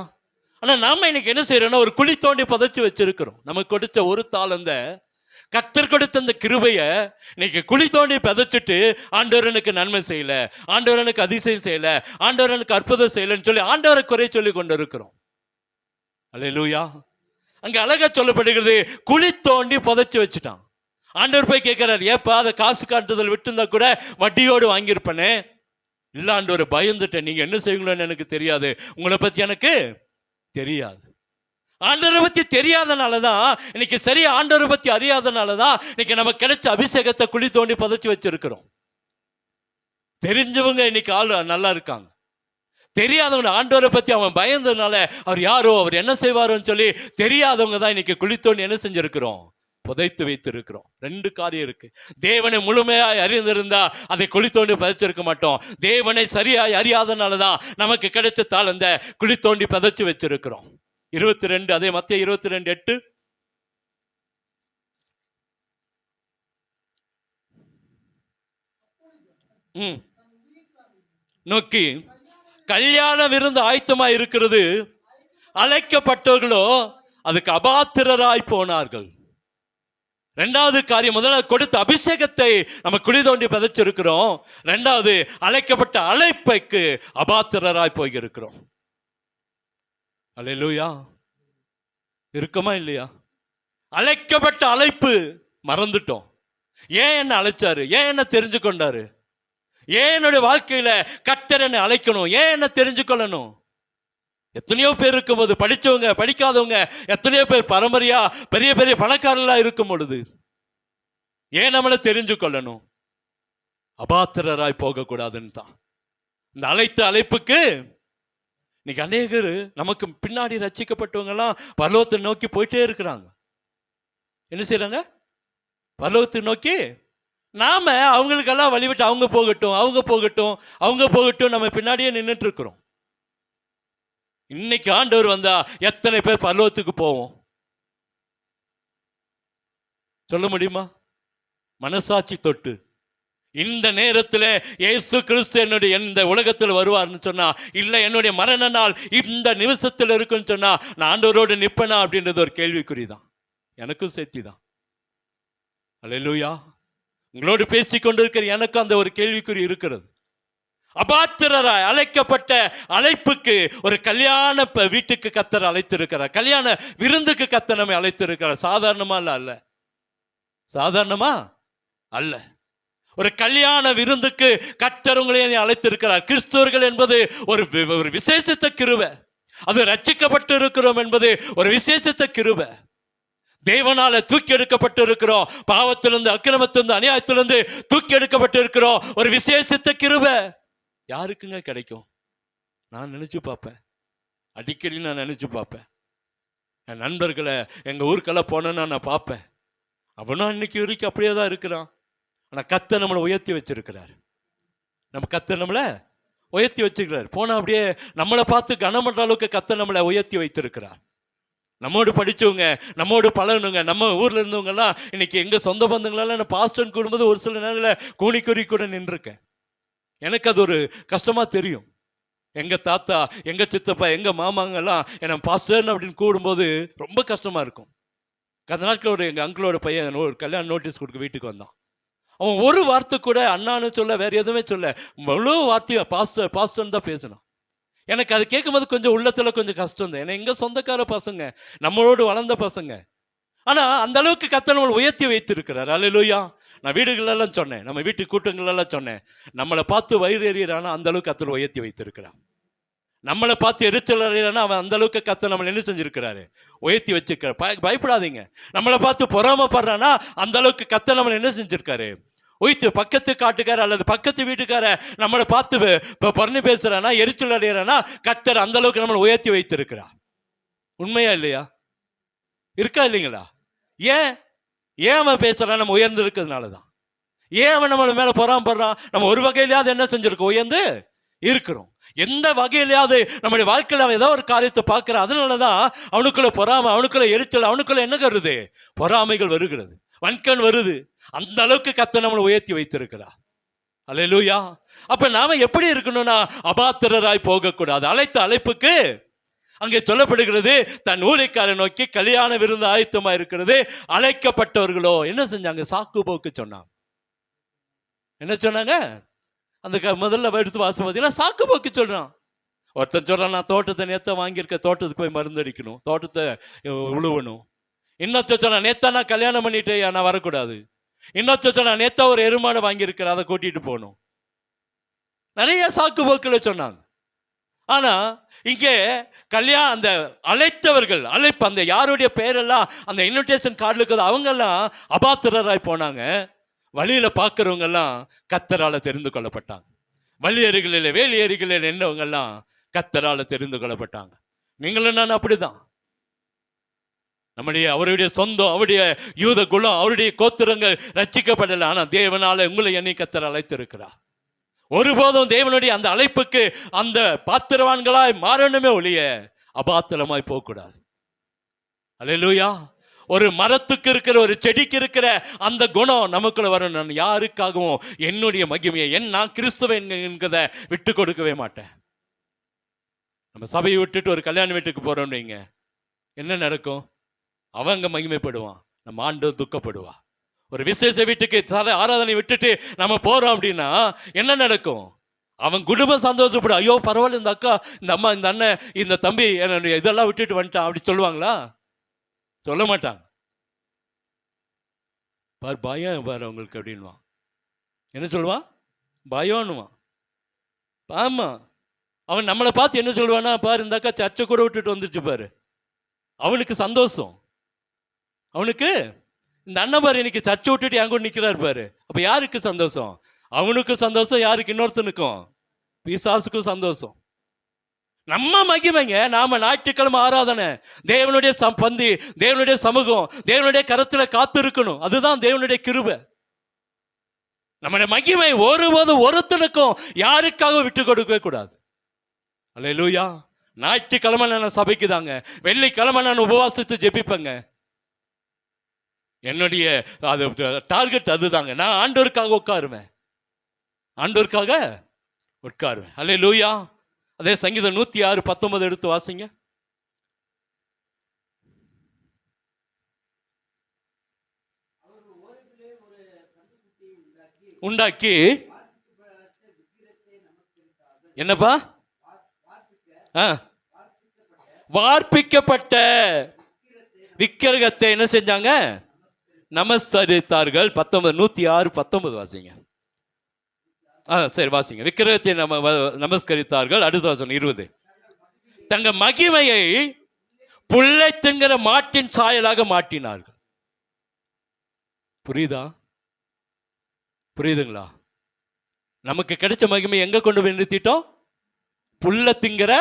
ஆனால் நாம இன்னைக்கு என்ன செய்யறோம்னா, ஒரு குழி தோண்டி புதைச்சு வச்சிருக்கிறோம். நமக்கு கொடுத்த ஒரு தாளந்த, கர்த்தர் கொடுத்த அந்த கிருபைய இன்னைக்கு குழி தோண்டி புதைச்சிட்டு, ஆண்டவர் எனக்கு நன்மை செய்யல, ஆண்டவர் எனக்கு அதிசயம் செய்யல, ஆண்டவர் எனக்கு அற்புதம் செய்யலன்னு சொல்லி ஆண்டவரை குறை சொல்லி கொண்டு இருக்கிறோம். அல்லேலூயா. அங்க அழகா சொல்லப்படுகிறது, குழி தோண்டி புதைச்சு வச்சுட்டான். ஆண்டவர் போய் கேட்கிறார், ஏப்பா அதை காசு காட்டுதல் விட்டுருந்தா கூட வட்டியோடு வாங்கியிருப்பனே. இல்ல ஆண்டவர், பயந்துட்டேன், நீங்க என்ன செய்வீங்களோன்னு எனக்கு தெரியாது, உங்களை பத்தி எனக்கு தெரியாது. ஆண்டவரை பத்தி தெரியாதனாலதான் இன்னைக்கு சரியா ஆண்டவரை பத்தி அறியாதனாலதான் இன்னைக்கு நமக்கு கிடைச்ச அபிஷேகத்தை குழி தோண்டி புதைச்சு வச்சிருக்கிறோம். தெரிஞ்சவங்க இன்னைக்கு ஆள் நல்லா இருக்காங்க. தெரியாதவங்க ஆண்டவரை பத்தி அவன் பயந்ததுனால அவர் யாரோ, அவர் என்ன செய்வாரோன்னு சொல்லி தெரியாதவங்க தான் இன்னைக்கு குழி தோண்டி என்ன செஞ்சிருக்கிறோம், புதைத்து வைத்திருக்கிறோம். 2 காரியம் இருக்கு. தேவனை முழுமையாய் அறிந்திருந்தா அதை குழி தோண்டி புதைச்சிருக்க மாட்டோம். தேவனை சரியாய் அறியாதனாலதான் நமக்கு கிடைச்ச தாளந்த குழி தோண்டி புதைச்சு வச்சிருக்கிறோம். 22 அதே மத்திய 22:8 நோக்கி கல்யாண விருந்து ஆயத்தமா இருக்கிறது, அழைக்கப்பட்டவர்களோ அதுக்கு அபாத்திரராய் போனார்கள். 2வது காரியம், முதல்ல கொடுத்த அபிஷேகத்தை நம்ம குழி தோண்டி புதைச்சிருக்கிறோம். 2வது அழைக்கப்பட்ட அழைப்புக்கு அபாத்திரராய் போயிருக்கிறோம். அல்லேலூயா. இருக்குமா இல்லையா? அழைக்கப்பட்ட அழைப்பு மறந்துட்டோம். ஏன் என்ன அழைச்சாரு? ஏன் என்ன தெரிஞ்சு கொண்டாரு? ஏன் என்னுடைய வாழ்க்கையில கர்த்தர் என்னை அழைக்கணும்? ஏன் என்ன தெரிஞ்சு கொள்ளணும்? எத்தனையோ பேர் இருக்கும்போது, படிச்சவங்க படிக்காதவங்க எத்தனையோ பேர் பரம்பரையா பெரிய பெரிய பணக்காரர்களா இருக்கும் பொழுது ஏன் நம்மளை தெரிஞ்சு கொள்ளணும்? அபாத்திரராய் போகக்கூடாதுன்னு தான் இந்த அழைத்த அழைப்புக்கு இன்னைக்கு அநேகர் நமக்கு பின்னாடி ரட்சிக்கப்பட்டவங்க எல்லாம் பரலோகத்தை நோக்கி போயிட்டே இருக்கிறாங்க. என்ன செய்யறாங்க? பரலோகத்தை நோக்கி. நாம அவங்களுக்கெல்லாம் வழிவிட்டு அவங்க போகட்டும் நம்ம பின்னாடியே நின்றுட்டு இருக்கிறோம். இன்னைக்கு ஆண்டவர் வந்தா எத்தனை பேர் பரலோகத்துக்கு போவோம் சொல்ல முடியுமா? மனசாட்சி தொட்டு இந்த நேரத்தில் இயேசு கிறிஸ்து என்னுடைய இந்த உலகத்தில் வருவார்னு சொன்னா, இல்லை என்னுடைய மரண நாள் இந்த நிமிஷத்தில் இருக்குன்னு சொன்னா நான் ஆண்டவரோடு நிற்பனா அப்படின்றது ஒரு கேள்விக்குறிதான். எனக்கும் சேர்த்தி தான். அல்லேலூயா. உங்களோடு பேசி கொண்டிருக்கிற எனக்கும் அந்த ஒரு கேள்விக்குறி இருக்கிறது. அபாத்திரராய் அழைக்கப்பட்ட அழைப்புக்கு ஒரு கல்யாண வீட்டுக்கு கர்த்தர் அழைத்திருக்கிறார். கல்யாண விருந்துக்கு கர்த்தர் நம்மை அழைத்திருக்கிறார். சாதாரணமா அல்ல. சாதாரணமா அல்ல. ஒரு கல்யாண விருந்துக்கு கர்த்தர் உங்களை அழைத்திருக்கிறார். கிறிஸ்தவர்கள் என்பது ஒரு விசேஷத்த கிருபை. அது ரட்சிக்கப்பட்டு இருக்கிறோம் என்பது ஒரு விசேஷத்த கிருபை. தேவனால தூக்கி எடுக்கப்பட்டு இருக்கிறோம். பாவத்திலிருந்து, அக்கிரமத்திலிருந்து, அநியாயத்திலிருந்து தூக்கி எடுக்கப்பட்டு இருக்கிறோம். ஒரு விசேஷத்த கிருபை யாருக்குங்க கிடைக்கும்? நான் நினைச்சு பார்ப்பேன். அடிக்கடி நான் நினைச்சு பார்ப்பேன். என் நண்பர்களை எங்க ஊருக்கெல்லாம் போனேன்னா நான் பார்ப்பேன். அவனும் இன்னைக்கு வரைக்கும் அப்படியே தான் இருக்கிறான். ஆனா கர்த்தர் நம்மளை உயர்த்தி வச்சிருக்கிறார். நம்ம கர்த்தர் நம்மளை உயர்த்தி வச்சிருக்கிறார். போனா அப்படியே நம்மளை பார்த்து கனம் பண்ற அளவுக்கு கர்த்தர் நம்மளை உயர்த்தி வைத்திருக்கிறார். நம்மோடு படிச்சவங்க, நம்மோடு பழகணுங்க, நம்ம ஊர்ல இருந்தவங்க எல்லாம் இன்னைக்கு எங்க சொந்த பந்தங்களெல்லாம் நான் பாஸ்டன் கூடும்போது ஒரு சில நேரங்களில் கூணிக்குறி கூட நின்றுருக்கேன். எனக்கு அது ஒரு கஷ்டமா தெரியும். எங்க தாத்தா, எங்க சித்தப்பா, எங்க மாமாங்கெல்லாம் என்னை பாஸ்டர்னு அப்படின்னு கூடும்போது ரொம்ப கஷ்டமா இருக்கும். கடந்த நாட்கள் எங்க அங்கிளோட பையன் ஒரு கல்யாண நோட்டீஸ் கொடுக்க வீட்டுக்கு வந்தான். அவன் ஒரு வார்த்தை கூட அண்ணான்னு சொல்ல, வேற எதுவுமே சொல்ல, முழு வார்த்தையும் பாஸ்டர்னு தான் பேசினான். எனக்கு அது கேட்கும்போது கொஞ்சம் உள்ளத்துல கொஞ்சம் கஷ்டம் தான். ஏன்னா எங்க சொந்தக்கார பசங்க, நம்மளோடு வளர்ந்த பசங்க. ஆனா அந்த அளவுக்கு கர்த்தர் நம்மளை உயர்த்தி வைத்திருக்கிறார். அல்லேலூயா. நான் வீடுகளெல்லாம் சொன்னேன், நம்ம வீட்டு கூட்டங்களெல்லாம் சொன்னேன், நம்மளை பார்த்து வயிறு எறிகிறானா அந்த அளவுக்கு கர்த்தர் உயர்த்தி வைத்திருக்கிறான். நம்மளை பார்த்து எரிச்சல் அறையிறானா அவன் அந்த அளவுக்கு கர்த்தர் நம்மளை என்ன செஞ்சிருக்கிறாரு? உயர்த்தி வச்சிருக்காரு. பயப்படாதீங்க. நம்மளை பார்த்து பொறாமப்படுறானா அந்த அளவுக்கு கர்த்தர் நம்மளை என்ன செஞ்சிருக்காரு? உயிர்த்து. பக்கத்து காட்டுக்கார அல்லது பக்கத்து வீட்டுக்கார நம்மளை பார்த்து பரணி பேசுறானா, எரிச்சல் அடைகிறானா, கர்த்தர் அந்த அளவுக்கு நம்மளை உயர்த்தி வைத்திருக்கிறார். உண்மையா இல்லையா? இருக்கா இல்லைங்களா? ஏன் அவன் பேசுறான்? நம்ம உயர்ந்து இருக்கிறதுனாலதான். ஏன் அவன் நம்மள மேல பொறாமப்படுறான்? நம்ம ஒரு வகையிலாவது என்ன செஞ்சிருக்கோம்? உயர்ந்து இருக்கிறோம். எந்த வகையிலாவது நம்முடைய வாழ்க்கையில் அவன் ஏதோ ஒரு காரியத்தை பார்க்கிறான். அதனாலதான் அவனுக்குள்ள பொறாமை, அவனுக்குள்ள எரிச்சல், அவனுக்குள்ள என்ன வருது? பொறாமைகள் வருகிறது, வன்கண் வருது. அந்த அளவுக்கு கர்த்தர் நம்மளை உயர்த்தி வைத்திருக்கிறார். அல்லேலூயா. அப்ப நாம எப்படி இருக்கணும்னா அபாத்திரராய் போகக்கூடாது. அழைத்த அழைப்புக்கு அங்கே சொல்லப்படுகிறது, தன் ஊழியக்காரை நோக்கி கல்யாண விருந்து ஆயத்தமா இருக்கிறது, அழைக்கப்பட்டவர்களோ என்ன செஞ்சாங்க? சாக்கு போக்கு சொன்னாங்க. என்ன சொன்னாங்க? அந்த முதல்ல எடுத்து வாசம் பார்த்தீங்கன்னா சாக்கு போக்கு சொல்றான். ஒருத்தன் சொல்றான், நான் தோட்டத்தை நேத்த வாங்கியிருக்க, தோட்டத்துக்கு போய் மருந்து அடிக்கணும், தோட்டத்தை உழுவணும். இன்னொருத்த சொன்னா, நேத்தா நான் கல்யாணம் பண்ணிட்டு நான் வரக்கூடாது. இன்னொருத்த சொன்னா, நேத்தா ஒரு எருமாடை வாங்கியிருக்கிற, அதை கூட்டிட்டு போகணும். நிறைய சாக்கு போக்குல சொன்னாங்க. ஆனா இங்கே கல்யாணம் அந்த அழைத்தவர்கள் அந்த யாருடைய பேரெல்லாம் அந்த இன்விடேஷன் கார்டு இருக்குது, அவங்கெல்லாம் அபாத்திரராய் போனாங்க. வழியில பார்க்கிறவங்க எல்லாம் கர்த்தரால தெரிந்து கொள்ளப்பட்டாங்க. வழியறிகளில் வேலியறிகளில் என்னவங்க எல்லாம் கர்த்தரால தெரிந்து கொள்ளப்பட்டாங்க. நீங்களும் நான் அப்படிதான். அவருடைய சொந்தம், அவருடைய யூத குலம், அவருடைய கோத்திரங்கள் ரட்சிக்கப்படல. ஆனா தேவனால உங்களை என்னை கர்த்தர் அழைத்திருக்கிறார். ஒருபோதும் தேவனுடைய அந்த அழைப்புக்கு அந்த பாத்திரவான்களாய் மாறணுமே ஒழிய அபாத்திரமாய் போகக்கூடாது. அல்லேலூயா. ஒரு மரத்துக்கு இருக்கிற, ஒரு செடிக்கு இருக்கிற அந்த குணம் நமக்குள்ள வரணும். நான் யாருக்காகவும் என்னுடைய மகிமையை நான் கிறிஸ்துவன் என்கிறத விட்டு கொடுக்கவே மாட்டேன். நம்ம சபையை விட்டுட்டு ஒரு கல்யாண வீட்டுக்கு போறோம் வைங்க, என்ன நடக்கும்? அவங்க மகிமைப்படுவான், நம்ம ஆண்டவர் துக்கப்படுவா. ஒரு விசேஷ வீட்டுக்கு ஆராதனை விட்டுட்டு நம்ம போறோம் அப்படின்னா என்ன நடக்கும்? அவன் குடும்பம் சந்தோஷப்படும். ஐயோ பரவாயில்ல, இந்த அக்கா, இந்த அம்மா, இந்த அண்ணன், இந்த தம்பி என்னுடைய இதெல்லாம் விட்டுட்டு வந்துட்டான் அப்படி சொல்லுவாங்களா? சொல்ல மாட்டாங்க. பார் பயம் பாரு அவங்களுக்கு அப்படின்வான். என்ன சொல்லுவான்? பயம்னுவான். ஆமா, அவன் நம்மளை பார்த்து என்ன சொல்லுவானா, பாரு இந்த அக்கா சர்ச்சை கூட விட்டுட்டு வந்துச்சு பாரு. அவனுக்கு சந்தோஷம். அவனுக்கு இந்த அண்ணன் பாரு இன்னைக்கு சர்ச்சை விட்டுட்டு என் கூட நிற்கிறாரு பாரு. அப்ப யாருக்கு சந்தோஷம்? அவனுக்கு சந்தோஷம். யாருக்கு? இன்னொருத்தனுக்கும், பிசாசுக்கும் சந்தோஷம். நம்ம மகிமைங்க. நாம ஞாயிற்றுக்கிழமை ஆராதனை, தேவனுடைய பந்தி, தேவனுடைய சமூகம், தேவனுடைய கரத்துல காத்து இருக்கணும். அதுதான் தேவனுடைய கிருபை. நம்முடைய மகிமை ஒருபோது ஒருத்தனுக்கும் யாருக்காக விட்டு கொடுக்கவே கூடாது. அல்லேலூயா. ஞாயிற்றுக்கிழமை நான் சபைக்கு தாங்க, வெள்ளிக்கிழமை நான் உபவாசித்து ஜெபிப்பேங்க. என்னுடைய அது டார்கெட் அதுதாங்க. நான் ஆண்டவருக்காக உட்காருவேன், ஆண்டவருக்காக உட்காருவேன். அல்லேலூயா. அதே சங்கீதம் 106:19 எடுத்து வாசிங்க. உண்டாக்கி என்னப்பா? வார்ப்பிக்கப்பட்ட விக்கிரகத்தை என்ன செஞ்சாங்க? நமஸ்கரித்தார்கள். 106:19 வாசிங்க. சரி வாசிங்க. விக்கிரகத்தை நமஸ்கரித்தார்கள். அடுத்த வசனம் 20. தங்க மகிமையை புல்லை தின்கிற மாட்டின் சாயலாக மாட்டினார்கள். புரியுதா? புரியுதுங்களா? நமக்கு கிடைச்ச மகிமை எங்க கொண்டு போய் நிறுத்திட்டோம்? புல்ல திங்கிற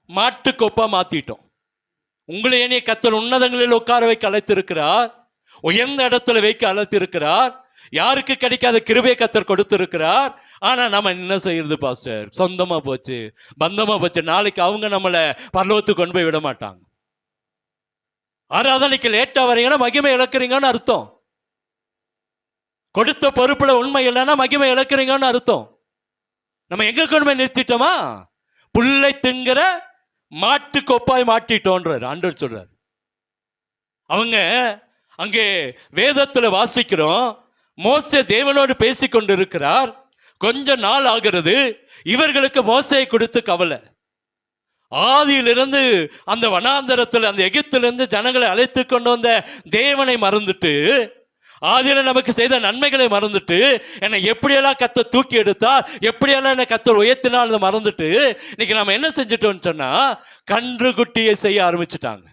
மாட்டுக்கொப்பா மாத்திட்டோம். உங்களை என்னைய கர்த்தர் உன்னதங்களில் உட்கார வைக்க அழைத்திருக்கிறார், உயர்ந்த இடத்துல வைக்க அழைத்திருக்கிறார். யாருக்கு கிடைக்காத கிருபையை கர்த்தர் கொடுத்திருக்கிறார். ஆனா நம்ம என்ன செய்யறது பாஸ்டர்? சொந்தமா போச்சு, பந்தமா போச்சு. நாளைக்கு அவங்க நம்மளை பரலோகத்துக்கு கொண்டு போய் விட மாட்டாங்க. ஆராதனைக்கு லேட்டா வரீங்கன்னா மகிமை இழக்கிறீங்கன்னு அர்த்தம். கொடுத்த பொறுப்புல உண்மை இல்லைன்னா மகிமை இழக்கிறீங்கன்னு அர்த்தம். நம்ம எங்க கொண்டு போய் நிறுத்திட்டோமா? புல்லை தின்கிற மாட்டு கொப்பாய் மாட்டிட்டோன்றார் ஆண்டவர் சொல்றார். அவங்க அங்கே வேதத்துல வாசிக்கிறோம், மோசே தேவனோடு பேசிக்கொண்டு இருக்கிறார். கொஞ்ச நாள் ஆகிறது. இவர்களுக்கு மோசையை கொடுத்து கவலை. ஆதியிலிருந்து அந்த வனாந்தரத்தில், அந்த எகிப்திலிருந்து ஜனங்களை அழைத்து கொண்டு வந்த தேவனை மறந்துட்டு, ஆதியில நமக்கு செய்த நன்மைகளை மறந்துட்டு, என்னை எப்படியெல்லாம் கர்த்தர் தூக்கி எடுத்தா, எப்படியெல்லாம் என்னை கர்த்தர் உயர்த்தினான்னு மறந்துட்டு, இன்னைக்கு நம்ம என்ன செஞ்சிட்டோம்னு சொன்னா கன்று குட்டியை செய்ய ஆரம்பிச்சுட்டாங்க.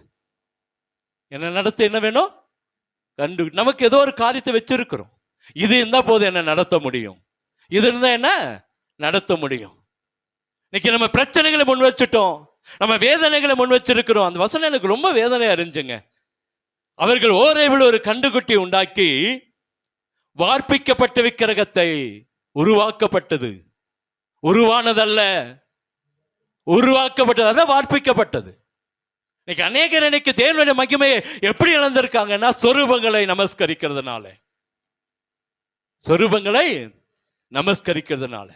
என்ன நடத்த என்ன வேணும்? கன்று. நமக்கு ஏதோ ஒரு காரியத்தை வச்சிருக்கிறோம். இது இருந்தா போது என்ன நடத்த முடியும், இது இருந்தா என்ன நடத்த முடியும். இன்னைக்கு நம்ம பிரச்சனைகளை முன் வச்சுட்டோம், நம்ம வேதனைகளை முன் வச்சிருக்கிறோம். அந்த வசனம் எனக்கு ரொம்ப வேதனையா இருந்துச்சுங்க. அவர்கள் ஓரேவில் ஒரு கண்டுகுட்டி உண்டாக்கி வார்ப்பிக்கப்பட்ட விக்கிரகத்தை உருவாக்கப்பட்டது, உருவானதல்ல, உருவாக்கப்பட்டது, அதான் வார்ப்பிக்கப்பட்டது. இன்னைக்கு அநேகர் இன்னைக்கு தேவனுடைய மகிமையை எப்படி இழந்திருக்காங்கன்னா சொரூபங்களை நமஸ்கரிக்கிறதுனால, சொரூபங்களை நமஸ்கரிக்கிறதுனால.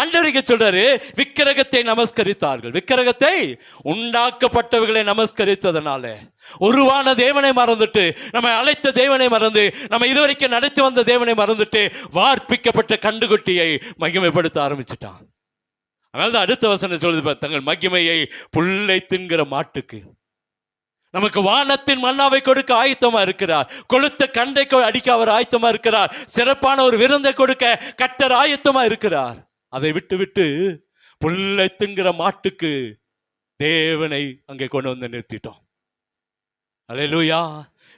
ஆண்டவருக்கு சொல்றாரு, விக்கிரகத்தை நமஸ்கரித்தார்கள். விக்கிரகத்தை உண்டாக்கப்பட்டவர்களை நமஸ்கரித்ததனால, உருவான தேவனை மறந்துட்டு, நம்ம அழைத்த தேவனை மறந்து, நம்ம இதுவரைக்கும் நடத்தி வந்த தேவனை மறந்துட்டு வார்ப்பிக்கப்பட்ட கண்டுகுட்டியை மகிமைப்படுத்த ஆரம்பிச்சுட்டான். அதனால்தான் அடுத்த வசனம் சொல்லுது, தங்கள் மகிமையை புல்லை தின்கிற மாட்டுக்கு. நமக்கு வானத்தின் மன்னாவை கொடுக்க ஆயத்தமா இருக்கிறார், கொளுத்த கண்டை அடிக்க அவர் ஆயத்தமா இருக்கிறார், சிறப்பான ஒரு விருந்தை கொடுக்க கர்த்தர் ஆயத்தமா இருக்கிறார். அதை விட்டு விட்டு புல்லை திங்கிற மாட்டுக்கு தேவனை அங்கே கொண்டு வந்து நிறுத்திட்டோம். அல்லேலூயா.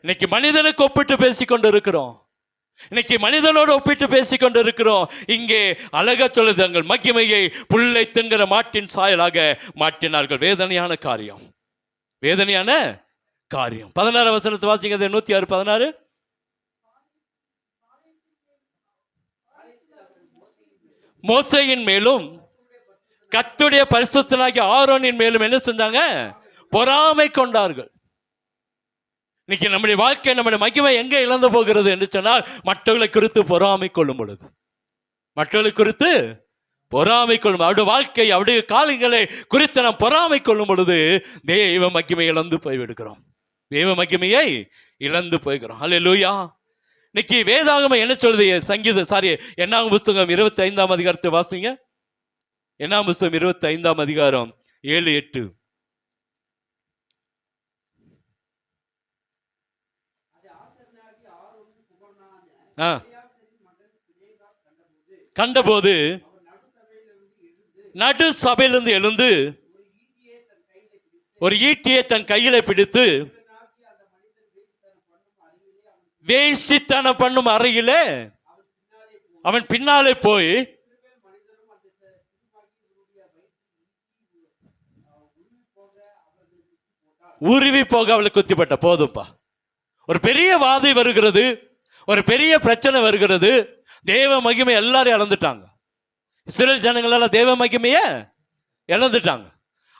இன்னைக்கு மனிதனுக்கு ஒப்பிட்டு பேசிக்கொண்டு இருக்கிறோம். இன்னைக்கு மனிதனோடு ஒப்பிட்டு பேசிக்கொண்டு இருக்கிறோம். இங்கே அழகா சொல்லுது, தங்கள் மகிமையை புல்லை திங்கிற மாட்டின் சாயலாக மாற்றினார்கள். வேதனையான காரியம், வேதனையான காரியம். 16 வசனத்தை வாசிங்க. 106:16. மோசேயின் மேலும் கர்த்தருடைய பரிசுத்தனாகிய ஆரோனின் மேலும் என்ன செஞ்சாங்க? பொறாமை கொண்டார்கள். இன்னைக்கு நம்முடைய வாழ்க்கை, நம்முடைய மகிமை எங்கே இழந்து போகிறது என்று சொன்னால், மற்றவர்களை குறித்து பொறாமை கொள்ளும் பொழுது, மற்றவர்களை குறித்து பொறாமை கொள்ளும், அவருடைய வாழ்க்கை, அவருடைய காலங்களை குறித்து நாம் பொறாமை கொள்ளும் பொழுது தேவ மகிமை இழந்து போய்விடுகிறோம். தேவ மகிமையை இழந்து போய்கிறோம். அல்லேலூயா. இன்னைக்கு வேதாகமம் என்ன சொல்லுது? என்னாகும் புஸ்தகம் 25ஆம் அதிகாரத்தை வாசிங்க. என்னாகும் புஸ்தகம் 25ஆம் அதிகாரம் 7, 8. கண்டபோது நடு சபையிலிருந்து எழுந்து ஒரு ஈட்டியை தன் கையில பிடித்து வேசித்தனம் பண்ணும் அறையிலே அவன் பின்னாலே போய் உருவி போக அவளை குத்திப்பட்ட. போதும்பா. ஒரு பெரிய வாதை வருகிறது, ஒரு பெரிய பிரச்சனை வருகிறது. தேவ மகிமை எல்லாரும் இழந்துட்டாங்க. இஸ்ரவேல் ஜனங்களால தேவ மகிமைய இழந்துட்டாங்க.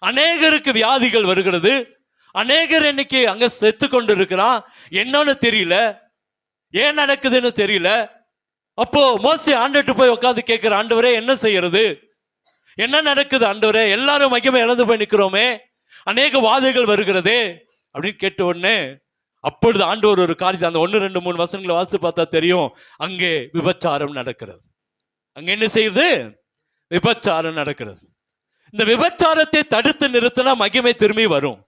அநேகருக்கு வியாதிகள் வருகிறது. அநேகர் இன்னைக்கு அங்க செத்து கொண்டு இருக்கிறான். என்னன்னு தெரியல, ஏன் நடக்குதுன்னு தெரியல. அப்போ மோசே ஆண்டவர்கிட்ட போய் உட்காந்து கேட்கிற, ஆண்டவரே என்ன செய்யறது, என்ன நடக்குது ஆண்டவரே, எல்லாரும் மகிமை இழந்து போய் நிற்கிறோமே, அநேக வாதைகள் வருகிறதே அப்படின்னு கேட்ட உடனே அப்பொழுது ஆண்டவர் ஒரு காரியத்தை, அந்த 1, 2, 3 வசனங்களை வாசித்து பார்த்தா தெரியும். அங்கே விபச்சாரம் நடக்கிறது. அங்க என்ன செய்யுது? விபச்சாரம் நடக்கிறது. இந்த விபச்சாரத்தை தடுத்து நிறுத்தினா மகிமை திரும்பி வரும்.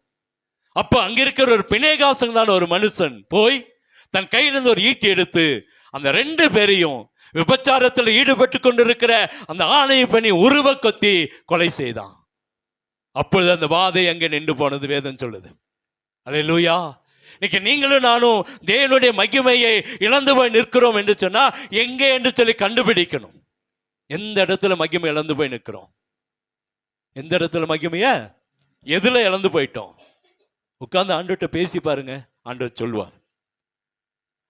அப்போ அங்க இருக்கிற ஒரு பிணைகாசன் தான் ஒரு மனுஷன் போய் தன் கையிலிருந்து ஒரு ஈட்டி எடுத்து அந்த 2 பேரையும் விபச்சாரத்தில் ஈடுபட்டு கொண்டிருக்கிற அந்த ஆணை பெண்ணை உருவ கொத்தி கொலை செய்தான். அப்பொழுது அந்த வாதை அங்கே நின்று போனது வேதம் சொல்லுது. அல்லேலூயா. இன்னைக்கு நீங்களும் நானும் தேவனுடைய மகிமையை இழந்து போய் நிற்கிறோம் என்று சொன்னா எங்கே என்று சொல்லி கண்டுபிடிக்கணும். எந்த இடத்துல மகிமை இழந்து போய் நிற்கிறோம், எந்த இடத்துல மகிமைய எதுல இழந்து போயிட்டோம், உட்கார்ந்து ஆண்டவர்கிட்ட பேசி பாருங்க. ஆண்டவர் சொல்வார்.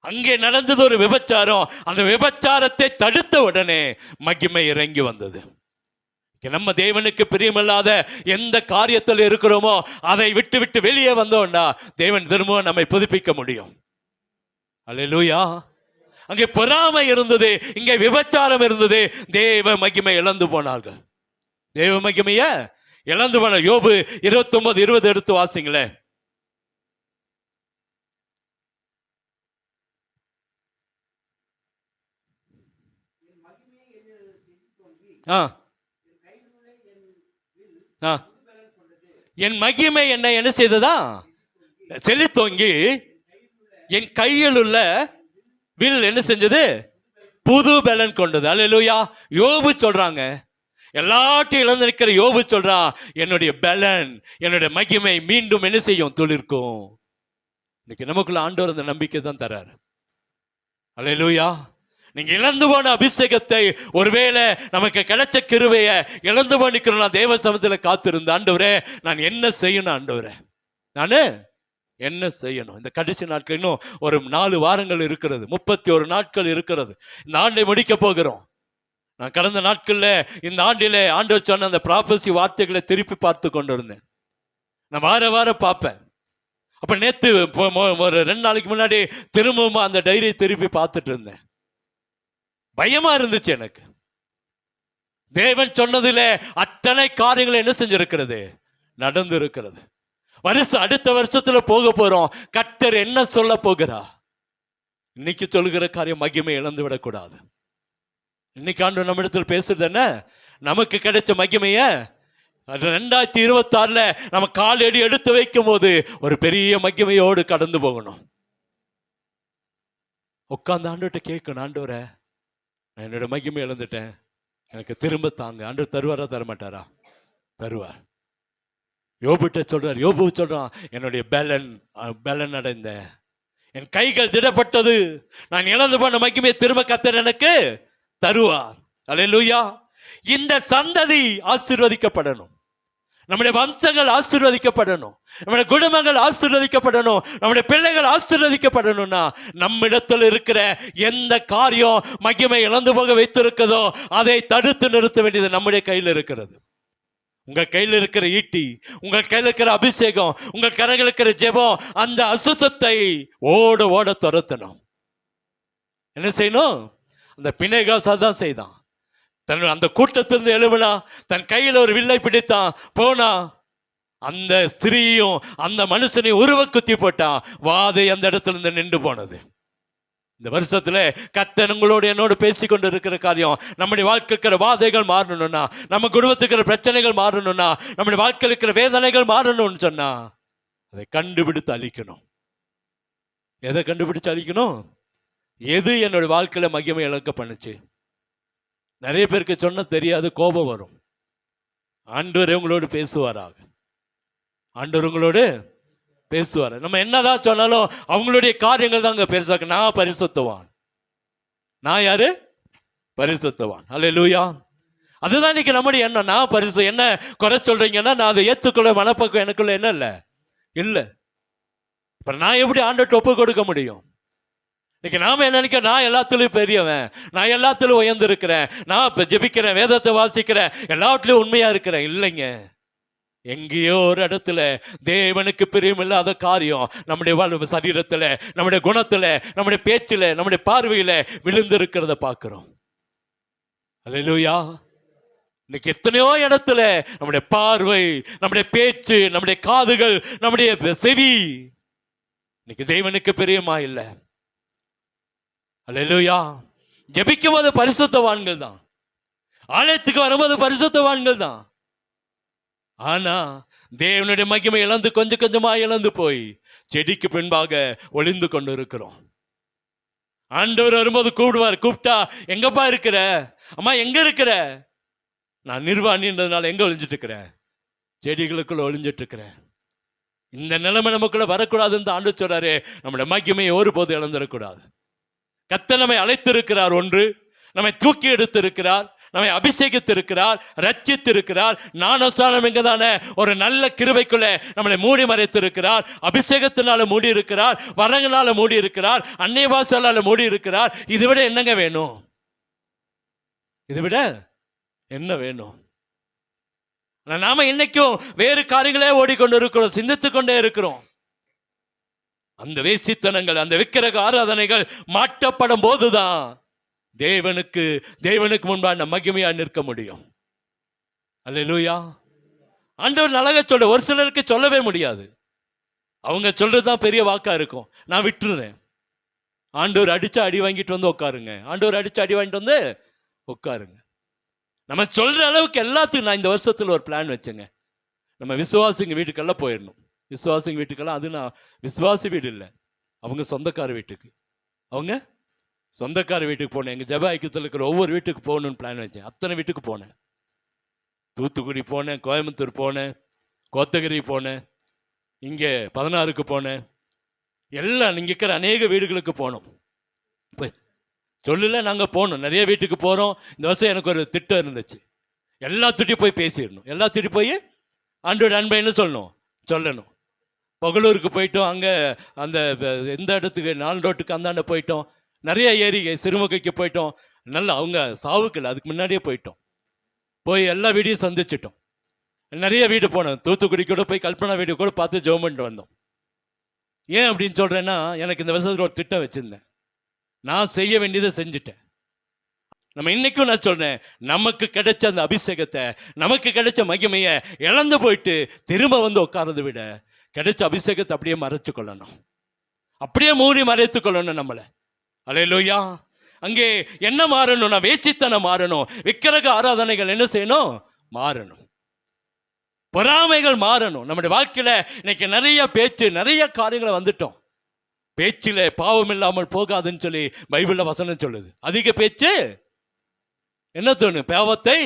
அங்கே நடந்தது ஒரு விபச்சாரம். அந்த விபச்சாரத்தை தடுத்த உடனே மகிமை இறங்கி வந்தது. நம்ம தேவனுக்கு பிரியமில்லாத எந்த காரியத்தில் இருக்கிறோமோ அதை விட்டு விட்டு வெளியே வந்தோம்னா தேவன் திரும்பவும் நம்மை புதுப்பிக்க முடியும். அல்லேலூயா. அங்கே பொறாமை இருந்தது, இங்கே விபச்சாரம் இருந்தது. தேவ மகிமை இழந்து போனார்கள். தேவ மகிமைய இழந்து போன. யோபு 29:20 எடுத்து வாசிங்களே. என் மகிமை என்ன செய்ததா? செழித்தோங்கி என் கையில் உள்ள வில் என்ன செஞ்சது? புது பலன் கொண்டது. அல்லேலூயா. யோபு சொல்றாங்க, எல்லாத்தையும் இழந்து நிற்கிற யோபு சொல்றான், என்னுடைய பலன், என்னுடைய மகிமை மீண்டும் என்ன செய்யும்? துளிர்க்கும். இன்னைக்கு நமக்குள்ள ஆண்டவர் அந்த நம்பிக்கை தான் தராரு. அல்லேலூயா. நீங்க இழந்து போன அபிஷேகத்தை, ஒருவேளை நமக்கு கிடைச்ச கிருபையை இழந்து போனிக்கிறோம். தேவ சமூகத்தில் காத்திருந்த, ஆண்டவரே நான் என்ன செய்யணும், ஆண்டவரே நானு என்ன செய்யணும்? இந்த கடைசி நாட்கள் இன்னும் ஒரு 4 வாரங்கள் இருக்கிறது, 31 நாட்கள் இருக்கிறது. இந்த ஆண்டை முடிக்க போகிறோம். நான் கடந்த நாட்கள்ல இந்த ஆண்டிலே ஆண்டவர் சொன்ன அந்த ப்ராபசி வார்த்தைகளை திருப்பி பார்த்து கொண்டு இருந்தேன். நான் வாரம் பார்ப்பேன். அப்ப நேத்து ஒரு 2 நாளைக்கு முன்னாடி திரும்பவும் அந்த டைரியை திருப்பி பார்த்துட்டு இருந்தேன். பயமா இருந்துச்சு எனக்கு. தேவன் சொன்னதிலே அத்தனை காரியங்கள் என்ன செஞ்சிருக்கிறது? நடந்து இருக்கிறது. அடுத்த வருஷத்துல போக போறோம். கர்த்தர் என்ன சொல்ல போகிறா? இன்னைக்கு சொல்லுகிற காரியம் மகிமை இழந்து விடக்கூடாது. இன்னைக்கு ஆண்டவர் நம்மிடத்தில் பேசுறது என்ன? நமக்கு கிடைச்ச மகிமைய 2026 நம்ம காலடி எடுத்து வைக்கும் போது ஒரு பெரிய மகிமையோடு கடந்து போகணும். உட்கார்ந்து ஆண்டவர்கிட்ட கேட்கணும், ஆண்டவரே என்னோட மகிமை இழந்துட்டேன், எனக்கு திரும்ப தாங்க. ஆண்டவர் தருவாரா தரமாட்டாரா? தருவார். யோபுட்ட சொல்றார், யோபு சொல்றான், என்னுடைய பலன் அடைந்த, என் கைகள் திடப்பட்டது, நான் இழந்து போன மகிமையை திரும்ப கர்த்தர் எனக்கு தருவார். அல்லேலூயா. இந்த சந்ததி ஆசீர்வதிக்கப்படணும், நம்முடைய வம்சங்கள் ஆசீர்வதிக்கப்படணும், நம்முடைய குடும்பங்கள் ஆசீர்வதிக்கப்படணும், நம்முடைய பிள்ளைகள் ஆசீர்வதிக்கப்படணும்னா நம்மிடத்தில் இருக்கிற எந்த காரியம் மகிமை இழந்து போக வைத்திருக்கிறதோ அதை தடுத்து நிறுத்த வேண்டியது நம்முடைய கையில் இருக்கிறது. உங்க கையில் இருக்கிற ஈட்டி, உங்க கையில் இருக்கிற அபிஷேகம், உங்க கரங்கள் இருக்கிற ஜெபம் அந்த அசுத்தத்தை ஓட ஓட துரத்தணும். என்ன செய்யணும்? அந்த பிணைகாசா தான் செய்தான். தன் அந்த கூட்டத்திலிருந்து எழுவினா, தன் கையில் ஒரு வில்லை பிடித்தான், போனா அந்த ஸ்திரீயும் அந்த மனுஷனையும் உருவ குத்தி போட்டான். வாதை அந்த இடத்துல இருந்து நின்று போனது. இந்த வருஷத்துல கர்த்தர் உங்களோடு என்னோடு பேசிக்கொண்டு இருக்கிற காரியம், நம்முடைய வாழ்க்கை இருக்கிற வாதைகள் மாறணும்னா, நம்ம குடும்பத்துக்கு இருக்கிற பிரச்சனைகள் மாறணும்னா, நம்முடைய வாழ்க்கையில் இருக்கிற வேதனைகள் மாறணும்னு சொன்னா அதை கண்டுபிடித்து அழிக்கணும். எதை கண்டுபிடிச்சு அழிக்கணும்? எது என்னுடைய வாழ்க்கையில மகிமை இழக்க பண்ணுச்சு? நிறைய பேருக்கு சொன்ன தெரியாது, கோபம் வரும். ஆண்டவர் உங்களோடு பேசுவாராக, ஆண்டவர் உங்களோடு பேசுவார். நம்ம என்னதான் சொன்னாலும் அவங்களுடைய காரியங்கள் தாங்க பேசுவாங்க. நான் பரிசுத்தவான். நான் யாரு? பரிசுத்தவான். அல்லேலூயா. அதுதான் இன்னைக்கு நம்முடைய எண்ணம். நான் என்ன குறை சொல்றீங்கன்னா, நான் அதை ஏற்றுக்கொள்ள மனப்பக்கம் எனக்குள்ள என்ன இல்லை. இப்ப நான் எப்படி ஆண்டவர்கிட்ட ஒப்பு கொடுக்க முடியும்? இன்னைக்கு நாம என்ன நினைக்க, நான் எல்லாத்துலயும் பெரியவன், நான் எல்லாத்துலயும் உயர்ந்து இருக்கிறேன், நான் இப்ப ஜெபிக்கிறேன், வேதத்தை வாசிக்கிறேன், எல்லாத்துலயும் உண்மையா இருக்கிறேன். இல்லைங்க. எங்கேயோ ஒரு இடத்துல தேவனுக்கு பிரியமில்லாத காரியம் நம்முடைய சரீரத்துல, நம்முடைய குணத்துல, நம்முடைய பேச்சுல, நம்முடைய பார்வையில விழுந்து இருக்கிறத பார்க்கிறோம். அல்லேலூயா. இன்னைக்கு எத்தனையோ இடத்துல நம்முடைய பார்வை, நம்முடைய பேச்சு, நம்முடைய காதுகள், நம்முடைய செவி இன்னைக்கு தேவனுக்கு பிரியமா இல்லை. அல்லேலூயா. ஜெபிக்கும் போது பரிசுத்தவான்கள் தான், ஆலயத்துக்கு வரும்போது பரிசுத்தவான்கள் தான். ஆனா தேவனுடைய மகிமை இழந்து கொஞ்சம் கொஞ்சமா இழந்து போய் செடிக்கு பின்பாக ஒளிந்து கொண்டு இருக்கிறோம். ஆண்டவர் வரும்போது கூப்பிட்டா, எங்கப்பா இருக்கிற? அம்மா எங்க இருக்கிற? நான் நிர்வாணின்றதுனால எங்க ஒளிஞ்சிட்டு இருக்கிறேன்? செடிகளுக்குள்ள ஒளிஞ்சிட்டு இருக்கிறேன். இந்த நிலைமை நமக்குள்ள வரக்கூடாதுன்னு ஆண்டவர் சொல்றாரு. நம்முடைய மகிமையை ஒருபோது இழந்துடக்கூடாது. கர்த்தர் நம்மை அழைத்திருக்கிறார், ஒன்று நம்மை தூக்கி எடுத்திருக்கிறார், நம்மை அபிஷேகித்திருக்கிறார், ரட்சித்திருக்கிறார். ஞானஸ்நானம் எங்கதானே ஒரு நல்ல கிருபைக்குள்ள நம்மளை மூடி மறைத்திருக்கிறார். அபிஷேகத்தினால மூடி இருக்கிறார், வரங்களால மூடி இருக்கிறார், அன்னைய வாசலால மூடி இருக்கிறார். இதை விட என்னங்க வேணும்? இதை விட என்ன வேணும்? நாம இன்னைக்கும் வேறு காரியங்களே ஓடிக்கொண்டு இருக்கிறோம், சிந்தித்துக் கொண்டே இருக்கிறோம். அந்த வேசித்தனங்கள், அந்த விக்கிரக ஆராதனைகள் மாற்றப்படும் போதுதான் தேவனுக்கு முன்பாக மகிமையா நிற்க முடியும். அல்லேலூயா. ஆண்டவர் அழகா சொல்ற, ஒரு சிலருக்கு சொல்லவே முடியாது. அவங்க சொல்றதுதான் பெரிய வாக்கா இருக்கும். நான் விட்டுறேன். ஆண்டவர் அடிச்சா அடி வாங்கிட்டு வந்து உட்காருங்க, ஆண்டவர் அடிச்சா அடி வாங்கிட்டு வந்து உட்காருங்க. நம்ம சொல்ற அளவுக்கு எல்லாத்துக்கும் நான் இந்த வருஷத்துல ஒரு பிளான் வச்சேங்க. நம்ம விசுவாசிங்க வீட்டுக்கெல்லாம் போயிடணும். விசுவாசிங்க வீட்டுக்கெல்லாம், அது நான் விசுவாசி வீடு இல்லை, அவங்க சொந்தக்கார வீட்டுக்கு, அவங்க சொந்தக்கார வீட்டுக்கு போனேன். எங்கள் ஜெப ஐக்கியத்தில் இருக்கிற ஒவ்வொரு வீட்டுக்கு போகணுன்னு பிளான் வச்சேன். அத்தனை வீட்டுக்கு போனேன். தூத்துக்குடி போனேன், கோயம்புத்தூர் போனேன், கோத்தகிரி போனேன், இங்கே 16க்கு போனேன். எல்லாம் இங்கே இருக்கிற அநேக வீடுகளுக்கு போனோம். இப்போ சொல்லல, நாங்கள் போனோம், நிறைய வீட்டுக்கு போகிறோம். இந்த வருஷம் எனக்கு ஒரு திட்டம் இருந்துச்சு. எல்லாத்துட்டையும் போய் பேசிடணும், எல்லாத்துட்டையும் போய் ஆண்டோட அன்பைன்னு சொல்லணும். பகலூருக்கு போயிட்டோம். அங்கே அந்த எந்த இடத்துக்கு 4 ரோட்டுக்கு அந்தாண்ட போயிட்டோம். நிறைய ஏரிகை சிறுமுகைக்கு போயிட்டோம். நல்லா அவங்க சாவுக்கல, அதுக்கு முன்னாடியே போயிட்டோம். போய் எல்லா வீடையும் சந்திச்சிட்டோம். நிறைய வீடு போனோம். தூத்துக்குடி கூட போய் கல்பனா வீடு கூட பார்த்து ஜெபம் பண்ணிட்டு வந்தோம். ஏன் அப்படின்னு சொல்கிறேன்னா, எனக்கு இந்த வருஷத்தில் ஒரு திட்டம் வச்சுருந்தேன். நான் செய்ய வேண்டியதை செஞ்சுட்டேன். நம்ம இன்னைக்கும் நான் சொல்றேன், நமக்கு கிடைச்ச அந்த அபிஷேகத்தை, நமக்கு கிடைச்ச மகிமையை இழந்து போயிட்டு திரும்ப வந்து உட்கார்றதை விட கிடைச்ச அபிஷேகத்தை அப்படியே மறைச்சு கொள்ளணும், அப்படியே மூடி மறைத்து கொள்ளணும் நம்மளை. அல்லேலூயா. அங்கே என்ன மாறணும்னா வேசித்தனம் மாறணும், விக்கிரக ஆராதனைகள் என்ன செய்யணும்? மாறணும், பொறாமைகள் மாறணும். நம்முடைய வாழ்க்கையில இன்னைக்கு நிறைய பேச்சு, நிறைய காரியங்களை வந்துட்டோம். பேச்சில பாவம் இல்லாமல் போகாதுன்னு சொல்லி பைபிள்ல வசனம் சொல்லுது. அதிக பேச்சு என்ன தோணும்? பாவத்தை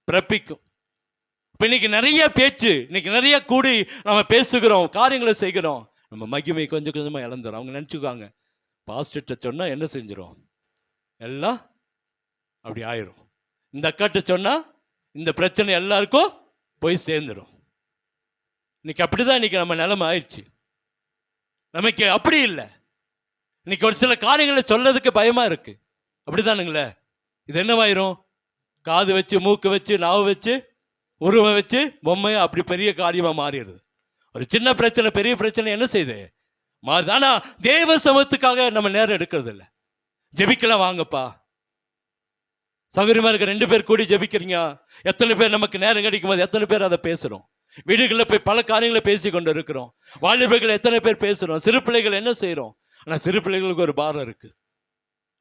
பிறப்பிக்கும். இப்போ இன்னைக்கு நிறைய பேச்சு, இன்னைக்கு நிறைய கூடி நம்ம பேசுகிறோம், காரியங்களை செய்கிறோம், நம்ம மகிமை கொஞ்சம் கொஞ்சமாக இழந்துடும். அவங்க நினச்சிக்குவாங்க பாஸ்டர்கிட்ட சொன்னால் என்ன செஞ்சிடும், எல்லாம் அப்படி ஆயிரும். இந்த அக்காட்ட சொன்னால் இந்த பிரச்சனை எல்லாருக்கும் போய் சேர்ந்துடும். இன்னைக்கு அப்படிதான் இன்னைக்கு நம்ம நிலைமை ஆயிடுச்சு. நமக்கு அப்படி இல்லை. இன்னைக்கு ஒரு சில காரியங்களை சொல்றதுக்கு பயமா இருக்கு. அப்படிதானுங்களே? இது என்னவாயிரும், காது வச்சு மூக்கு வச்சு நாவு வச்சு உருவம் வச்சு பொம்மையை அப்படி பெரிய காரியமா மாறிடுது. ஒரு சின்ன பிரச்சனை பெரிய பிரச்சனை என்ன செய்யுது மாறுது. ஆனா தேவ சமத்துக்காக நம்ம நேரம் எடுக்கிறது இல்லை. ஜெபிக்கலாம் வாங்கப்பா, சௌகரியமா இருக்க 2 பேர் கூடி ஜெபிக்கிறீங்க. எத்தனை பேர் நமக்கு நேரம் கிடைக்கும் போது எத்தனை பேர் அதை பேசுறோம்? வீடுகளில் போய் பல காரியங்களை பேசி கொண்டு இருக்கிறோம். வாலிபர்கள் எத்தனை பேர் பேசுறோம்? சிறு பிள்ளைகள் என்ன செய்யறோம்? ஆனா சிறு பிள்ளைகளுக்கு ஒரு பாரம் இருக்கு.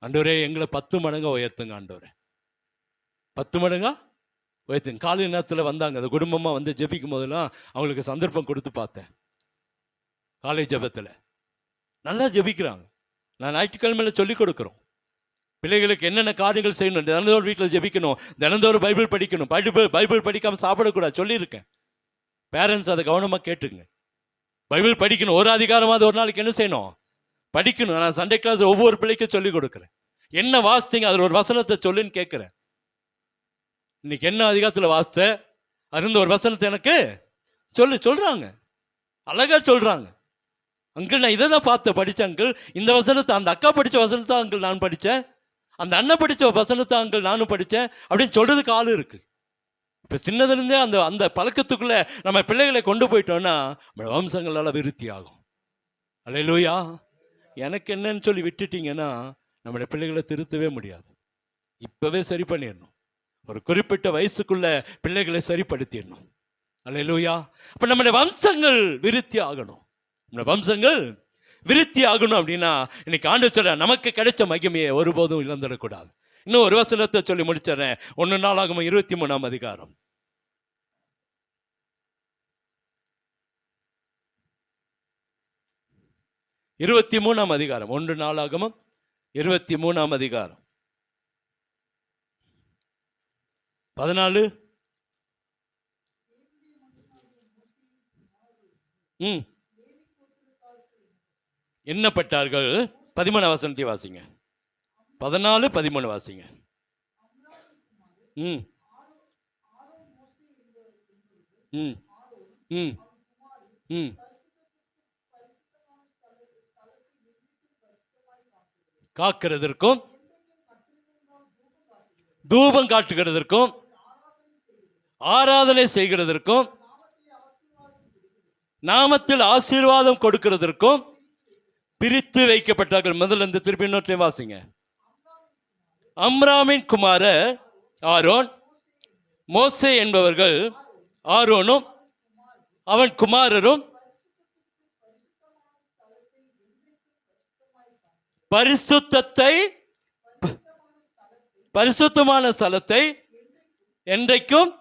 ஆண்டவரே எங்களை 10 மடங்கா உயர்த்துங்க, ஆண்டவரே 10 மடங்கா உயர்த்துங்க. காலை நேரத்தில் வந்தாங்க, அந்த குடும்பமா வந்து ஜெபிக்கும் போதெல்லாம் அவங்களுக்கு சந்தர்ப்பம் கொடுத்து பார்த்தேன். காலை ஜெபத்தில் நல்லா ஜெபிக்கிறாங்க. நான் ஞாயிற்றுக்கிழமையில சொல்லிக் கொடுக்குறோம் பிள்ளைகளுக்கு என்னென்ன காரியங்கள் செய்யணும். தினந்தோறும் வீட்டில் ஜெபிக்கணும், தினந்தோறும் பைபிள் படிக்கணும். பைபிள் படிக்காமல் சாப்பிடக்கூடாது சொல்லியிருக்கேன். பேரண்ட்ஸ் அதை கவனமாக கேட்டுங்க. பைபிள் படிக்கணும், ஒரு அதிகாரமாவது ஒரு நாளைக்கு என்ன செய்யணும், படிக்கணும். நான் சண்டே கிளாஸ் ஒவ்வொரு பிள்ளைக்கும் சொல்லிக் கொடுக்குறேன். என்ன வாசித்தீங்க, அதில் ஒரு வசனத்தை சொல்லுன்னு கேட்குறேன். இன்னைக்கு என்ன அதிகாரத்தில் வாசித்த அது ஒரு வசனத்தை எனக்கு சொல்றாங்க, அழகா சொல்றாங்க. அங்கிள் நான் இதை தான் பார்த்தேன், படித்தேன் அங்கிள். இந்த வசனத்தை அந்த அக்கா படித்த வசனத்தை அங்கிள் நான் படித்தேன், அந்த அண்ணன் படித்த வசனத்தை அங்கிள் நானும் படித்தேன் அப்படின்னு சொல்றதுக்கு ஆள் இருக்கு. இப்போ சின்னதுலேருந்தே அந்த அந்த பழக்கத்துக்குள்ள நம்ம பிள்ளைகளை கொண்டு போயிட்டோம்னா நம்ம வம்சங்களால் விருத்தி ஆகும். அல்லேலூயா. எனக்கு என்னன்னு சொல்லி விட்டுட்டீங்கன்னா நம்மளுடைய பிள்ளைகளை திருத்தவே முடியாது. இப்பவே சரி பண்ணிடணும். ஒரு குறிப்பிட்ட வயசுக்குள்ள பிள்ளைகளை சரிப்படுத்திடணும். அல்லேலூயா. அப்ப நம்முடைய வம்சங்கள் விருத்தி ஆகணும். நம்முடைய வம்சங்கள் விருத்தி ஆகணும் அப்படின்னா இன்னைக்கு ஆண்டவர் சொல்ற நமக்கு கிடைச்ச மகிமையை ஒருபோதும் இழந்துடக்கூடாது. இன்னும் ஒரு வசனத்தை சொல்லி முடிச்சிடறேன். 1 நாளாகமம் 23ஆம் அதிகாரம். 23ஆம் அதிகாரம். 1 நாளாகமம் 23ஆம் அதிகாரம் 14. எண்ணப்பட்டார்கள். 13 வசனத்தை வாசிங்க. 14, 13 வாசிங்க. காக்கிறதற்கும் தூபம் காட்டுகிறதற்கும் ஆராதனை செய்கிறதற்கும் நாமத்தில் ஆசீர்வாதம் கொடுக்கிறதற்கும் பிரித்து வைக்கப்பட்டார்கள். முதல்ல இந்த திருப்பி இன்னொரு வாசிங்க. அம்ராமின் குமாரர் ஆரோன், மோசே என்பவர்கள் ஆரோனும் அவன் குமாரரும் பரிசுத்தமான ஸ்தலத்தை என்றைக்கும்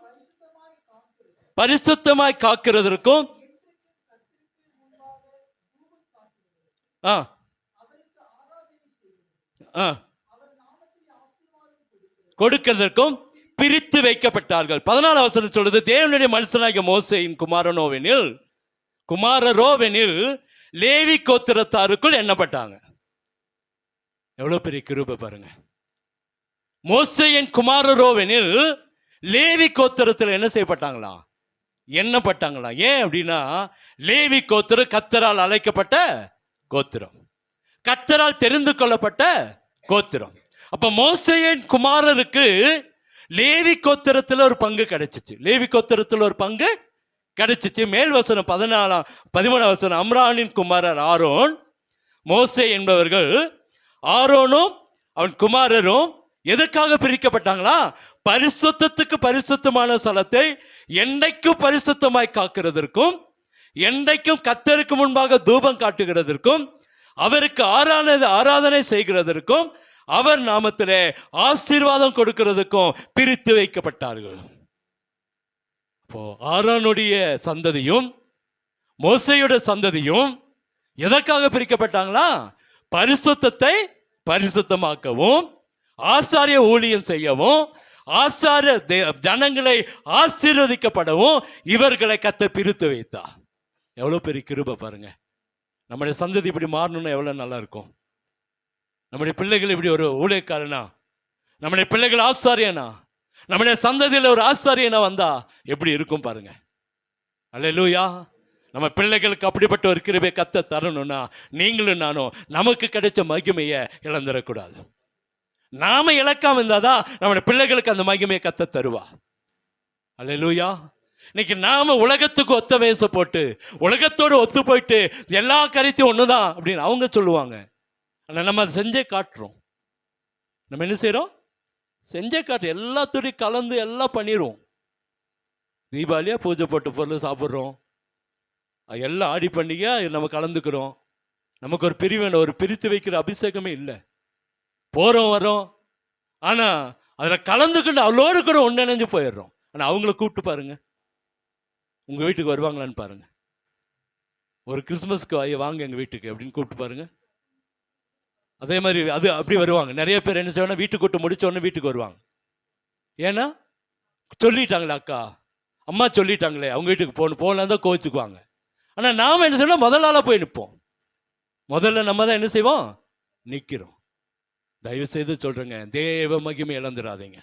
பரிசுத்தமாய் காக்கிறதற்கும் கொடுக்கிறதற்கும் பிரித்து வைக்கப்பட்டார்கள். 14 வசனம் சொல்றது, தேவனுடைய மனுஷனாகிய மோசேயின் குமாரரோவெனில் லேவி கோத்திரத்தாருக்குள் எண்ணப்பட்டாங்க. எவ்வளவு பெரிய கிருபை பாருங்க. மோசேயின் குமாரரோவெனில் லேவி கோத்திரத்தில் என்ன செய்யப்பட்டாங்களா, எண்ணப்பட்டாங்களா. ஏன் அப்படின்னா லேவி கோத்திரம் கர்த்தரால் அழைக்கப்பட்ட கோத்திரம், கர்த்தரால் தெரிந்து கொள்ளப்பட்ட கோத்திரம். அப்ப மோசேயின் குமாரருக்கு லேவி கோத்திரத்தில் ஒரு பங்கு கிடைச்சிச்சு. லேவி கோத்திரத்தில் ஒரு பங்கு கிடைச்சிச்சு. மேல் வசனம் 13 வசனம், அம்ரானின் குமாரர் ஆரோன், மோசே என்பவர்கள் ஆரோனும் அவன் குமாரரும் எதற்காக பிரிக்கப்பட்டாங்களா? பரிசுத்தத்துக்கு பரிசுத்தமான ஸ்தலத்தை என்றைக்கும் பரிசுத்தமாய் காக்கிறதற்கும், என்றைக்கும் கர்த்தருக்கு முன்பாக தூபம் காட்டுகிறதற்கும், அவருக்கு ஆராதனை செய்கிறதற்கும், அவர் நாமத்திலே ஆசீர்வாதம் கொடுக்கிறதுக்கும் பிரித்து வைக்கப்பட்டார்கள். அப்போ ஆரோனுடைய சந்ததியும் மோசேயுடைய சந்ததியும் எதற்காக பிரிக்கப்பட்டாங்களா? பரிசுத்தத்தை பரிசுத்தமாக்கவும், ஆசாரிய ஊழியம் செய்யவும், ஜனங்களை ஆசீர்வதிக்கப்படவும் இவர்களை கர்த்தர் பிரித்து வைத்தார். எவ்வளவு பெரிய கிருபை பாருங்க. நம்முடைய சந்ததி இப்படி மாறணும்னா எவ்வளவு நல்லா இருக்கும். நம்முடைய பிள்ளைகள் இப்படி ஒரு ஊழியக்காரனா, நம்முடைய பிள்ளைகள் ஆசாரியனா, நம்முடைய சந்ததியில் ஒரு ஆசாரியனா வந்தா எப்படி இருக்கும் பாருங்க. அல்லேலூயா. நம்ம பிள்ளைகளுக்கு அப்படிப்பட்ட ஒரு கிருபை கர்த்தர் தரணும்னா நீங்களும் நானும் நமக்கு கிடைச்ச மகிமையை இழந்துடக்கூடாது. நாம இழக்காம இருந்தாதான் நம்முடைய பிள்ளைகளுக்கு அந்த மகிமையை கர்த்தர் தருவா. அல்லேலூயா. இன்னைக்கு நாம உலகத்துக்கு ஒத்த வேஷ போட்டு உலகத்தோடு ஒத்து போயிட்டு எல்லா கருத்தையும் ஒண்ணுதான் அப்படின்னு அவங்க சொல்லுவாங்க. ஆனால் நம்ம அதை செஞ்சே காட்டுறோம். நம்ம என்ன செய்யறோம்? செஞ்சே காட்டு எல்லாத்துடையும் கலந்து எல்லாம் பண்ணிடுவோம். தீபாவளியா பூஜை போட்டு பொருள் சாப்பிட்றோம், எல்லாம் ஆடி பண்டிகையா நம்ம கலந்துக்கிறோம். நமக்கு ஒரு பிரிவினை, ஒரு பிரித்து வைக்கிற அபிஷேகமே இல்லை. போகிறோம் வரோம், ஆனால் அதில் கலந்துக்கிட்டு அவளோடு கூட ஒன்றிணைஞ்சு போயிடுறோம். ஆனால் அவங்கள கூப்பிட்டு பாருங்க, உங்கள் வீட்டுக்கு வருவாங்களான்னு பாருங்க. ஒரு கிறிஸ்மஸ்க்கு வாங்க எங்கள் வீட்டுக்கு அப்படின்னு கூப்பிட்டு பாருங்க. அதே மாதிரி அது அப்படி வருவாங்க. நிறைய பேர் என்ன செய்வாங்கன்னா வீட்டுக்கு கூட்டு முடிச்ச உடனே வீட்டுக்கு வருவாங்க. ஏன்னா சொல்லிட்டாங்களே, அக்கா அம்மா சொல்லிட்டாங்களே அவங்க வீட்டுக்கு போகலாம் தான் கோவிச்சுக்குவாங்க. ஆனால் நாம் என்ன செய்யணும்? முதல் ஆளாக போய் நிற்போம். முதல்ல நம்ம தான் என்ன செய்வோம்? நிற்கிறோம். தயவு செய்து சொல்கிறேங்க, தேவ மகிமை இழந்துடாதீங்க.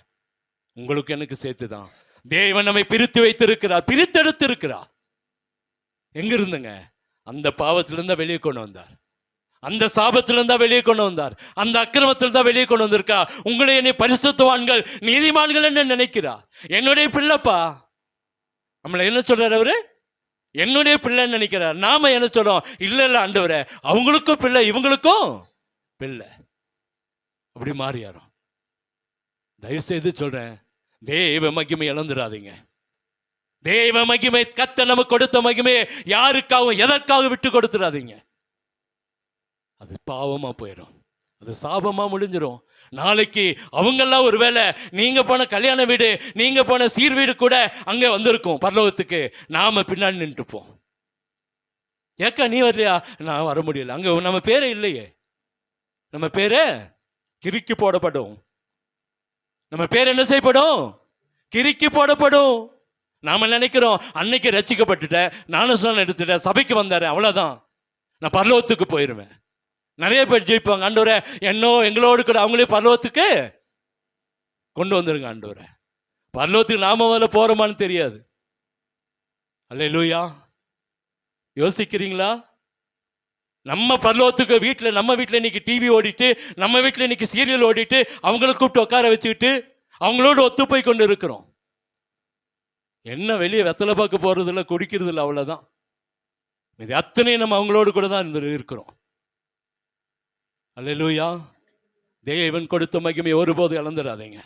உங்களுக்கு எனக்கு சேர்த்து தான் தேவன் நம்மை பிரித்து வைத்திருக்கிறார், பிரித்தெடுத்து இருக்கிறார். எங்க இருந்துங்க? அந்த பாவத்திலிருந்தா வெளியே கொண்டு வந்தார், அந்த சாபத்திலிருந்தா வெளியே கொண்டு வந்தார், அந்த அக்கிரமத்திலிருந்தா வெளியே கொண்டு வந்திருக்கா. உங்களை என்னை பரிசுத்தவான்கள் நீதிமான்கள் என்ன நினைக்கிறா? என்னுடைய பிள்ளைப்பா. நம்மளை என்ன சொல்றாரு அவரு? என்னுடைய பிள்ளைன்னு நினைக்கிறார். நாம என்ன சொல்றோம்? இல்ல இல்ல ஆண்டவரே, அவங்களுக்கும் பிள்ளை இவங்களுக்கும் பிள்ளை. அப்படி மாறியாரும். தயவு செய்து சொல்றேன், தேவ மகிமை இழந்துடாதீங்க. தேவ மகிமை கர்த்தர் நமக்கு கொடுத்த மகிமையை யாருக்காகவும் எதற்காக விட்டு கொடுத்துடாதீங்க. அது பாவமா போயிடும், அது சாபமா முடிஞ்சிடும். நாளைக்கு அவங்கெல்லாம் ஒருவேளை நீங்க போன கல்யாண வீடு, நீங்க போன சீர் வீடு கூட அங்கே வந்திருக்கும் பரலோகத்துக்கு. நாம பின்னாடி நின்றுப்போம். ஏக்கா நீ வரலையா? நான் வர முடியல. அங்க நம்ம பேரே இல்லையே. நம்ம பேரே கிறுக்கி போடப்படும். நம்ம பேர் என்ன செய்யப்படும்? கிறுக்கி போடப்படும். நாம நினைக்கிறோம் அன்னைக்கு ரட்சிக்கப்பட்டுட்டேன், நானும் சொன்ன எடுத்துட்டேன், சபைக்கு வந்தாரு, அவ்வளவுதான் நான் பரலோகத்துக்கு போயிருவேன். நிறைய பேர் ஜெயிப்பாங்க. ஆண்டவரே எங்களோடு கூட அவங்களே பரலோகத்துக்கு கொண்டு வந்துருங்க ஆண்டவரே. பரலோகத்துக்கு நாம முதல்ல போறோமான்னு தெரியாது. அல்லேலூயா. யோசிக்கிறீங்களா? நம்ம பரலோகத்துக்கு வீட்டில், நம்ம வீட்டில் இன்னைக்கு டிவி ஓடிட்டு, நம்ம வீட்டில் இன்னைக்கு சீரியல் ஓடிட்டு, அவங்களை கூப்பிட்டு உட்கார வச்சுக்கிட்டு அவங்களோட ஒத்து போய் கொண்டு இருக்கிறோம். என்ன வெளியே வெத்தலை பார்க்க போறது இல்லை, குடிக்கிறது இல்லை, அவ்வளவுதான். இது அத்தனையும் நம்ம அவங்களோடு கூட தான் இருக்கிறோம். அல்லேலூயா. தேவன் கொடுத்த மகிமையை ஒருபோது இழந்துடாதீங்க.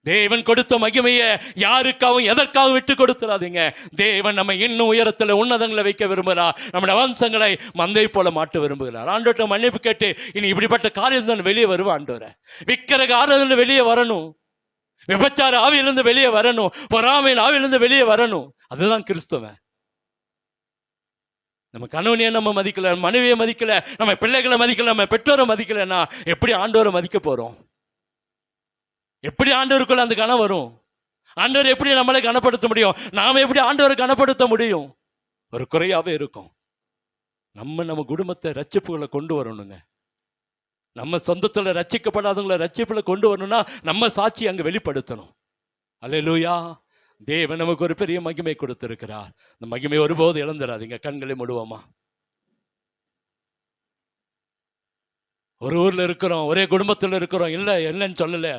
தேவன் கொடுத்த மகிமையை யாருக்காகவும் எதற்காகவும் விட்டு கொடுத்துடாதீங்க. தேவன் நம்ம இன்னும் உயரத்தில் உன்னதங்களை வைக்க விரும்புகிறார். நம்முடைய வம்சங்களை மந்தை போல மாட்ட விரும்புகிறார். ஆண்டவர்கிட்ட மன்னிப்பு கேட்டு இனி இப்படிப்பட்ட காரியத்தில் வெளியே வருவா ஆண்டவரே. விக்கிரக ஆராதனையிலிருந்து வெளியே வரணும், விபச்சார ஆவியிலிருந்து வெளியே வரணும், பொறாமையின் ஆவியிலிருந்து வெளியே வரணும். அதுதான் கிறிஸ்தவன். நம்ம கணவனையே நம்ம மதிக்கல, மனைவியை மதிக்கல, நம்ம பிள்ளைகளை மதிக்கல, நம்ம பெற்றோரை மதிக்கலன்னா எப்படி ஆண்டவரை மதிக்க போறோம்? எப்படி ஆண்டவருக்குள்ள அந்த கணம் வரும்? ஆண்டவர் எப்படி நம்மளை கனப்படுத்த முடியும்? நாம எப்படி ஆண்டவரை கனப்படுத்த முடியும்? ஒரு குறையாவே இருக்கும். நம்ம குடும்பத்தை ரட்சிப்புகளை கொண்டு வரணுங்க. நம்ம சொந்தத்தில் ரட்சிக்கப்படாதவங்களை ரட்சிப்புல கொண்டு வரணும்னா நம்ம சாட்சி அங்கே வெளிப்படுத்தணும். அல்லேலூயா. தேவன் நமக்கு ஒரு பெரிய மகிமை கொடுத்திருக்கிறார். இந்த மகிமை ஒருபோது இழந்துடாதீங்க. கண்களை மூடுவோமா? ஒரு ஊர்ல இருக்கிறோம், ஒரே குடும்பத்தில் இருக்கிறோம், இல்லைன்னு சொல்லல.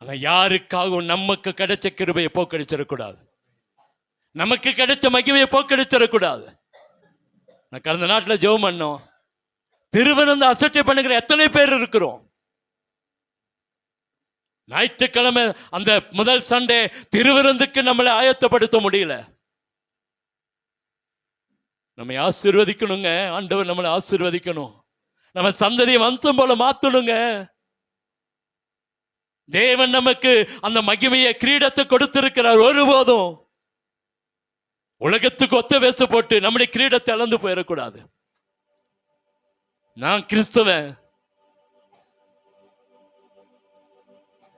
ஆனா யாருக்காகவும் நமக்கு கிடைச்ச கிருபையை போக்கடிச்சிடக்கூடாது, நமக்கு கிடைச்ச மகிமையை போக்கடிச்சிடக்கூடாது. நான் கடந்த நாட்டில் ஜெபம் பண்ணோம். திருவிருந்து அசட்டை பண்ணுகிற எத்தனை பேர் இருக்கிறோம்? ஞாயிற்றுக்கிழமை அந்த முதல் சண்டே திருவிருந்துக்கு நம்மளை ஆயத்தப்படுத்த முடியல. நம்மை ஆசீர்வதிக்கணுங்க. ஆண்டவர் நம்மளை ஆசீர்வதிக்கணும். நம்ம சந்ததியை வம்சம் போல மாத்தணுங்க. தேவன் நமக்கு அந்த மகிமையை கிரீடத்தை கொடுத்திருக்கிறார். ஒருபோதும் உலகத்துக்கு ஒத்த வேஷ போட்டு நம்முடைய கிரீடத்தை இழந்து போயிடக்கூடாது. நான் கிறிஸ்தவன்,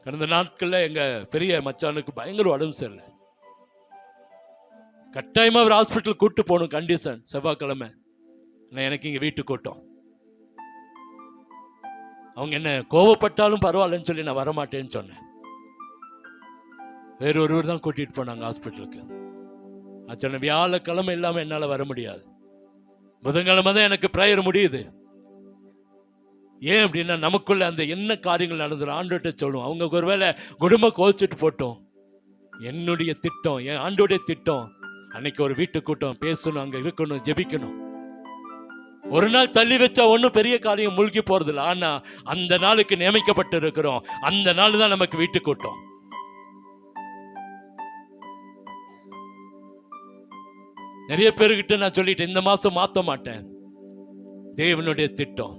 கடந்த நாட்களில் எங்க பெரிய மச்சானுக்கு பயங்கர உடம்பு சரியில்லை. கட்டாயமா ஒரு ஹாஸ்பிட்டல் கூட்டு போகணும். கண்டிஷன் செவ்வாய்க்கிழமை. நான் எனக்கு இங்க வீட்டு கூட்டம். அவங்க என்ன கோவப்பட்டாலும் பரவாயில்லன்னு சொல்லி நான் வரமாட்டேன்னு சொன்னேன். வேற ஒருவர் தான் கூட்டிட்டு போனாங்க ஹாஸ்பிட்டலுக்கு. நான் சொன்னேன் வியாழக்கிழமை இல்லாம என்னால வர முடியாது, புதன்கிழமை தான் எனக்கு பிரேயர் முடியுது. ஏன் அப்படின்னா நமக்குள்ள அந்த என்ன காரியங்கள் நடந்துடும் ஆண்டோட்ட சொல்லுவோம். அவங்க ஒருவேளை குடும்பம் கோச்சிட்டு போட்டோம். என்னுடைய திட்டம், என் ஆண்டோடைய திட்டம் அன்னைக்கு ஒரு வீட்டு கூட்டம் பேசணும், அங்க இருக்கணும், ஜெபிக்கணும். ஒரு நாள் தள்ளி வச்சா ஒன்றும் பெரிய காரியம் மூழ்கி போறது இல்லை. ஆனா அந்த நாளுக்கு நியமிக்கப்பட்டு இருக்கிறோம். அந்த நாள் தான் நமக்கு வீட்டு கூட்டம். நிறைய பேருக்கிட்ட நான் சொல்லிட்டேன், இந்த மாசம் மாத்த மாட்டேன். தேவனுடைய திட்டம்,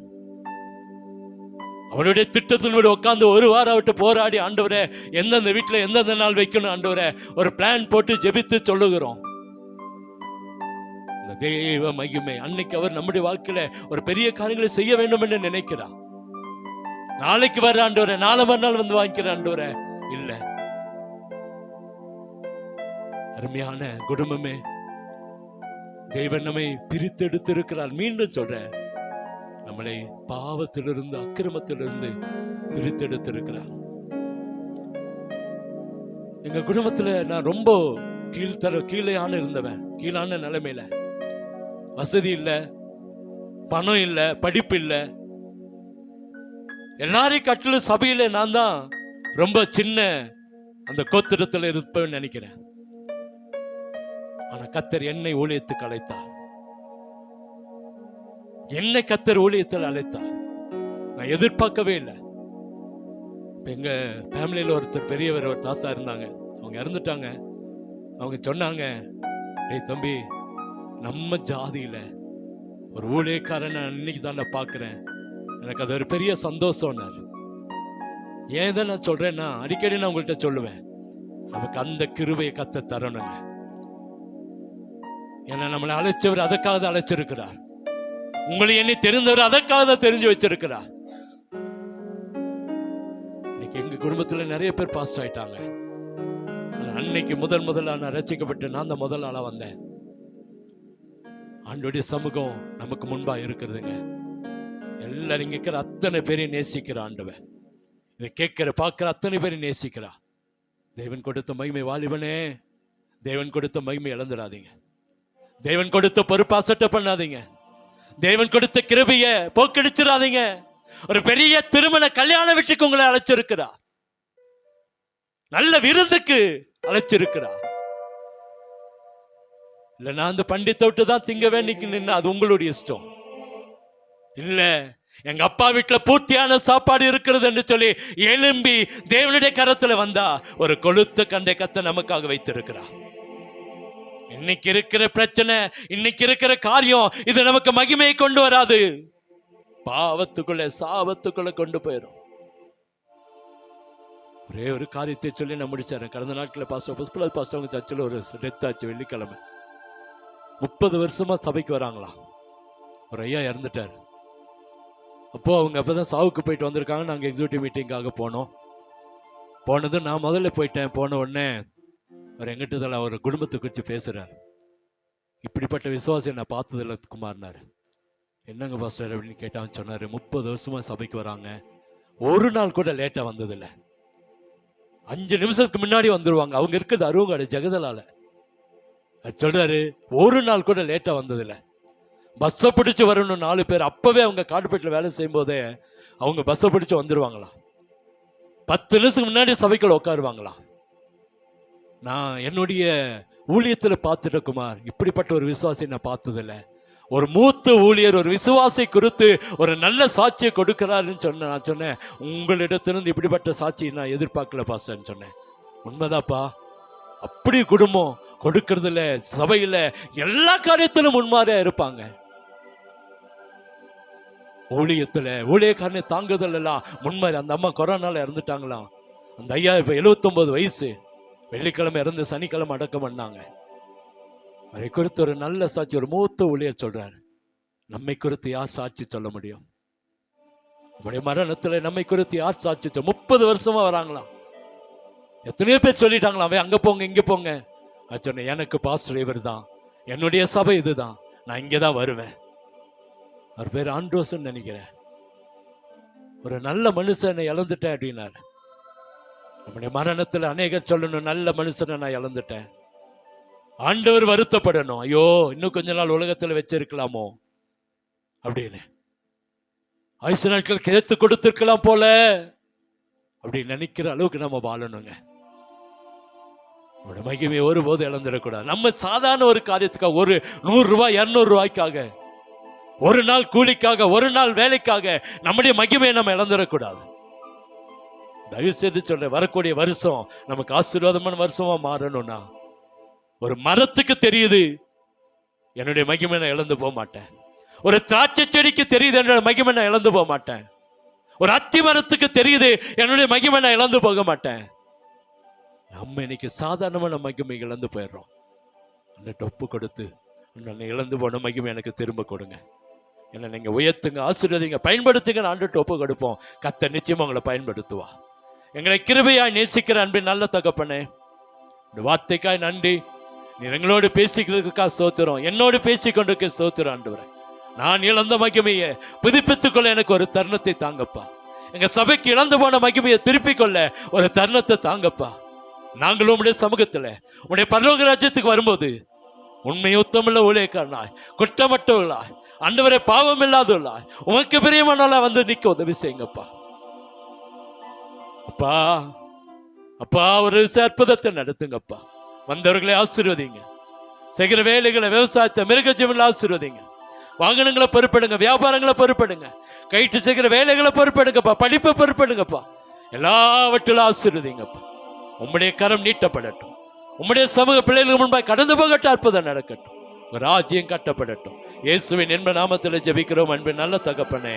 அவனுடைய திட்டத்தினுடைய உட்காந்து ஒரு வாரம் விட்டு போராடி ஆண்டவரே எந்தெந்த வீட்டில் எந்தெந்த நாள் வைக்கணும் ஆண்டவரே ஒரு பிளான் போட்டு ஜெபித்து சொல்லுகிறோம். இந்த தேவ மகிமை அன்னைக்கு அவர் நம்முடைய வாழ்க்கையில ஒரு பெரிய காரியங்களை செய்ய வேண்டும் என்று நினைக்கிறார். நாளைக்கு வர ஆண்டவரே, நாளை மறுநாள் வந்து வாங்கிக்கிற ஆண்டவரே இல்ல. அருமையான குடும்பமே, தேவன் நம்மை பிரித்தெடுத்து இருக்கிறார். மீண்டும் சொல்றேன், நம்மளை பாவத்திலிருந்து அக்கிரமத்திலிருந்து பிரித்தெடுத்திருக்கிறார். எங்க குடும்பத்துல நான் ரொம்ப கீழேயான இருந்தவன். கீழான நிலைமையில வசதி இல்ல, பணம் இல்ல, படிப்பு இல்ல. எல்லாரையும் கட்டில சபையில நான் தான் ரொம்ப சின்ன அந்த கோத்திரத்தில் இருப்பேன்னு நினைக்கிறேன். ஆனா கர்த்தர் என்னை ஊழியத்துக்கு அழைத்தார். என்னை கர்த்தர் ஊழியத்தில் அழைத்தார். நான் எதிர்பார்க்கவே இல்லை. எங்க ஃபேமிலியில ஒருத்தர் பெரியவர் ஒரு தாத்தா இருந்தாங்க. அவங்க இறந்துட்டாங்க. அவங்க சொன்னாங்க, டேய் தம்பி, நம்ம ஜாதியில ஒரு ஊழியக்காரன் நான் இன்னைக்கு தான் பார்க்கிறேன், எனக்கு அது ஒரு பெரிய சந்தோஷம். ஏன் தான் நான் சொல்றேன்னா, அடிக்கடி நான் உங்கள்கிட்ட சொல்லுவேன், நமக்கு அந்த கிருபையை கத்த தரணுங்க. ஏன்னா நம்மளை அழைச்சவர் அதற்காக அழைச்சிருக்கிறார். உங்களை என்னை தெரிந்தவர் அதற்காக தான் தெரிஞ்சு வச்சிருக்கிறார். இன்னைக்கு எங்க குடும்பத்துல நிறைய பேர் பாஸ் ஆயிட்டாங்க. அன்னைக்கு முதல்ல நான் ரசிக்கப்பட்டு நான் தான் முதல் ஆளா வந்தேன். ஆண்டோடைய சமூகம் நமக்கு முன்பா இருக்கிறதுங்க. எல்லாரும் இங்க இருக்கிற அத்தனை பேரையும் நேசிக்கிற ஆண்டவன், இதை கேட்கிற பார்க்கிற அத்தனை பேரையும் நேசிக்கிறா. தேவன் கொடுத்த மகிமை வாலிபனே, தேவன் கொடுத்த மகிமை இழந்துடாதீங்க. தேவன் கொடுத்த பொறுப்பு அசட்டை பண்ணாதீங்க. தேவன் கொடுத்த கிருபைய போக்கடிச்சிடாதீங்க. ஒரு பெரிய திருமண கல்யாண வீட்டுக்கு உங்களை அழைச்சிருக்கிறா, நல்ல விருந்துக்கு அழைச்சிருக்கிறா. இல்ல நான் அந்த பண்டித்தை விட்டு தான் திங்க வேண்டிக்கு நின்று அது உங்களுடைய இஷ்டம். இல்ல எங்க அப்பா வீட்டுல பூர்த்தியான சாப்பாடு இருக்கிறது என்று சொல்லி எழும்பி தேவனுடைய கரத்துல வந்தா ஒரு கொளுத்த கண்டை கத்த நமக்காக வைத்திருக்கிறா. இன்னைக்கு இருக்கிற பிரச்சனை, இன்னைக்கு இருக்கிற காரியம் இது நமக்கு மகிமையை கொண்டு வராது, பாவத்துக்குள்ள சாபத்துக்குள்ள கொண்டு போயிடும். ஒரே ஒரு காரியத்தை சொல்லி நான் முடிச்சாரு. கடந்த நாட்களில் பாஸ்டர் அவங்க சர்ச்சில் ஒரு டெத் ஆச்சு. வெள்ளிக்கிழமை 30 வருஷமா சபைக்கு வராங்களா. ஒரு ஐயா இறந்துட்டார். அப்போ அவங்க அப்பதான் சாவுக்கு போயிட்டு வந்திருக்காங்க. நாங்கள் எக்ஸிக்யூட்டிவ் மீட்டிங்காக போனது நான் முதல்ல போயிட்டேன். போன உடனே அவர் எங்கிட்ட அவர் குடும்பத்தை குறித்து பேசுறாரு. இப்படிப்பட்ட விசுவாசியை நான் பார்த்ததில்ல குமார்னாரு. என்னங்க பாஸ்டர் அப்படின்னு கேட்டான்னு சொன்னாரு, 30 வருஷமா சபைக்கு வராங்க, ஒரு நாள் கூட லேட்டா வந்ததில்லை. 5 நிமிஷத்துக்கு முன்னாடி வந்துருவாங்க. அவங்க இருக்கிறது அருவங்காடு ஜெகதலால. சொல்றாரு, ஒரு நாள் கூட லேட்டா வந்ததில்லை. பஸ்ஸை பிடிச்சு வரணும் 4 பேர். அப்பவே அவங்க காடுபேட்டில் வேலை செய்யும் போதே அவங்க பஸ்ஸை பிடிச்சு வந்துருவாங்களாம். 10 நிமிஷத்துக்கு முன்னாடி சபைக்குள்ள உட்காருவாங்களாம். நான் என்னுடைய ஊழியத்தில் பார்த்துட்ட குமார், இப்படிப்பட்ட ஒரு விசுவாசியை நான் பார்த்ததில்லை. ஒரு மூத்த ஊழியர் ஒரு விசுவாசை குறித்து ஒரு நல்ல சாட்சியை கொடுக்கிறாருன்னு நான் சொன்னேன், உங்களிடத்திலிருந்து இப்படிப்பட்ட சாட்சி நான் எதிர்பார்க்கல பாஸ்டர்ன்னு சொன்னேன். உண்மைதாப்பா, அப்படி குடும்பம் கொடுக்கறதுல சபையில எல்லா காரியத்திலும் முன்மாதிரியா இருப்பாங்க. ஊழியக்காரனை தாங்குதல் எல்லாம் முன்மாதிரி. அந்த அம்மா கொரோனால இறந்துட்டாங்களாம். அந்த ஐயா இப்ப 79 வயசு. வெள்ளிக்கிழமை இறந்து சனிக்கிழமை அடக்கம் பண்ணாங்க. அதை குறித்து ஒரு நல்ல சாட்சி ஒரு மூத்த ஊழியர் சொல்றாரு. நம்மை குறித்து யார் சாட்சி சொல்ல முடியும்? நம்முடைய மரணத்துல நம்மை குறித்து யார் சாட்சிச்ச? 30 வருஷமா வராங்களாம். எத்தனையோ பேர் சொல்லிட்டாங்களாம், அவன் அங்க போங்க இங்க போங்க. நான் சொன்னேன், எனக்கு பாஸ்டர் இவர் தான், என்னுடைய சபை இதுதான், நான் இங்கதான் வருவேன். அவர் பேர் ஆண்ட்ரோஸ்ன்னு நினைக்கிறேன். ஒரு நல்ல மனுஷனை இழந்துட்டேன் அப்படின்னாரு. நம்முடைய மரணத்துல அநேகர் சொல்லணும், நல்ல மனுஷனை நான் இழந்துட்டேன். ஆண்டவர் வருத்தப்படணும், ஐயோ இன்னும் கொஞ்ச நாள் உலகத்துல வச்சிருக்கலாமோ அப்படின்னு. ஆயுசு நாட்கள் கேத்து கொடுத்திருக்கலாம் போல அப்படின்னு நினைக்கிற அளவுக்கு நம்ம வாழணுங்க. நம்முடைய மகிமையை ஒருபோது இழந்துடக்கூடாது. நம்ம சாதாரண ஒரு காரியத்துக்காக, ஒரு 100 ரூபாய் 200 ரூபாய்க்காக, ஒரு நாள் கூலிக்காக, ஒரு நாள் வேலைக்காக நம்முடைய மகிமையை நம்ம இழந்துடக்கூடாது. தயவு செய்து சொல்றேன், வரக்கூடிய வருஷம் நமக்கு ஆசீர்வாதமான வருஷமா மாறணும்னா, ஒரு மரத்துக்கு தெரியுது என்னுடைய மகிமை நான் இழந்து போக மாட்டேன். ஒரு திராட்சை செடிக்கு தெரியுது என்னுடைய மகிமை நான் இழந்து போக மாட்டேன். ஒரு அத்தி மரத்துக்கு தெரியுது என்னுடைய மகிமை நான் இழந்து போக மாட்டேன். நம்ம இன்னைக்கு சாதாரணமான மகிமை இழந்து போயிடுறோம். அன்னைக்கு ஒப்பு கொடுத்து, இழந்து போன மகிமை எனக்கு திரும்ப கொடுங்க, என்ன நீங்க உயர்த்துங்க, ஆசீர்வதிங்க, பயன்படுத்துங்க. ஆண்டுட்டு ஒப்பு கொடுப்போம். கர்த்தர் நிச்சயமா உங்களை பயன்படுத்துவா. எங்களை கிருபையாய் நேசிக்கிற அன்பின் நல்ல தகப்பனே, இந்த வார்த்தைக்காய் நன்றி. நீர் எங்களோடு பேசிக்கிறதுக்காக ஸ்தோத்திரம், என்னோடு பேசிக்கொண்டிருக்க ஸ்தோத்திரம். ஆண்டவரே, நான் இழந்த மகிமையை புதுப்பித்துக் கொள்ள எனக்கு ஒரு தருணத்தை தாங்கப்பா. எங்க சபைக்கு இழந்து போன மகிமையை திருப்பிக் கொள்ள ஒரு தருணத்தை தாங்கப்பா. நாங்களும் உடைய சமூகத்துல உடைய பரலோக ராஜ்யத்துக்கு வரும்போது உண்மை உத்தமுள்ள ஊழியக்காரனாய், குற்றமற்றவர்களாய், ஆண்டவரே பாவம் இல்லாதவர்களாய், உமக்கு பிரியமானவர்களா வந்து நிக்க உதவி செய்யுங்கப்பா. அப்பா அப்பா, ஒரு அற்புதத்தை நடத்துங்கப்பா. வந்தவர்களை ஆசீர்வதிங்க, செய்கிற வேலைகளை, விவசாயத்தை, மிருக ஜீவன்களை ஆசீர்வதிங்க. வாகனங்களை பொறுப்படுங்க, வியாபாரங்களை பொறுப்படுங்க, கைட்டு செய்கிற வேலைகளை பொறுப்படுங்கப்பா, படிப்பை பொறுப்படுங்கப்பா. எல்லாவற்றிலும் ஆசீர்வதிங்கப்பா. உம்முடைய கரம் நீட்டப்படட்டும். உம்முடைய சமூக பிள்ளைகளுக்கு முன்பாக கடந்து போகட்டும். அற்புதம் நடக்கட்டும். ராஜ்யம் கட்டப்படட்டும். இயேசுவின் என்ப நாமத்தில் ஜெபிக்கிறோம் அன்பின் நல்ல தகப்பனே.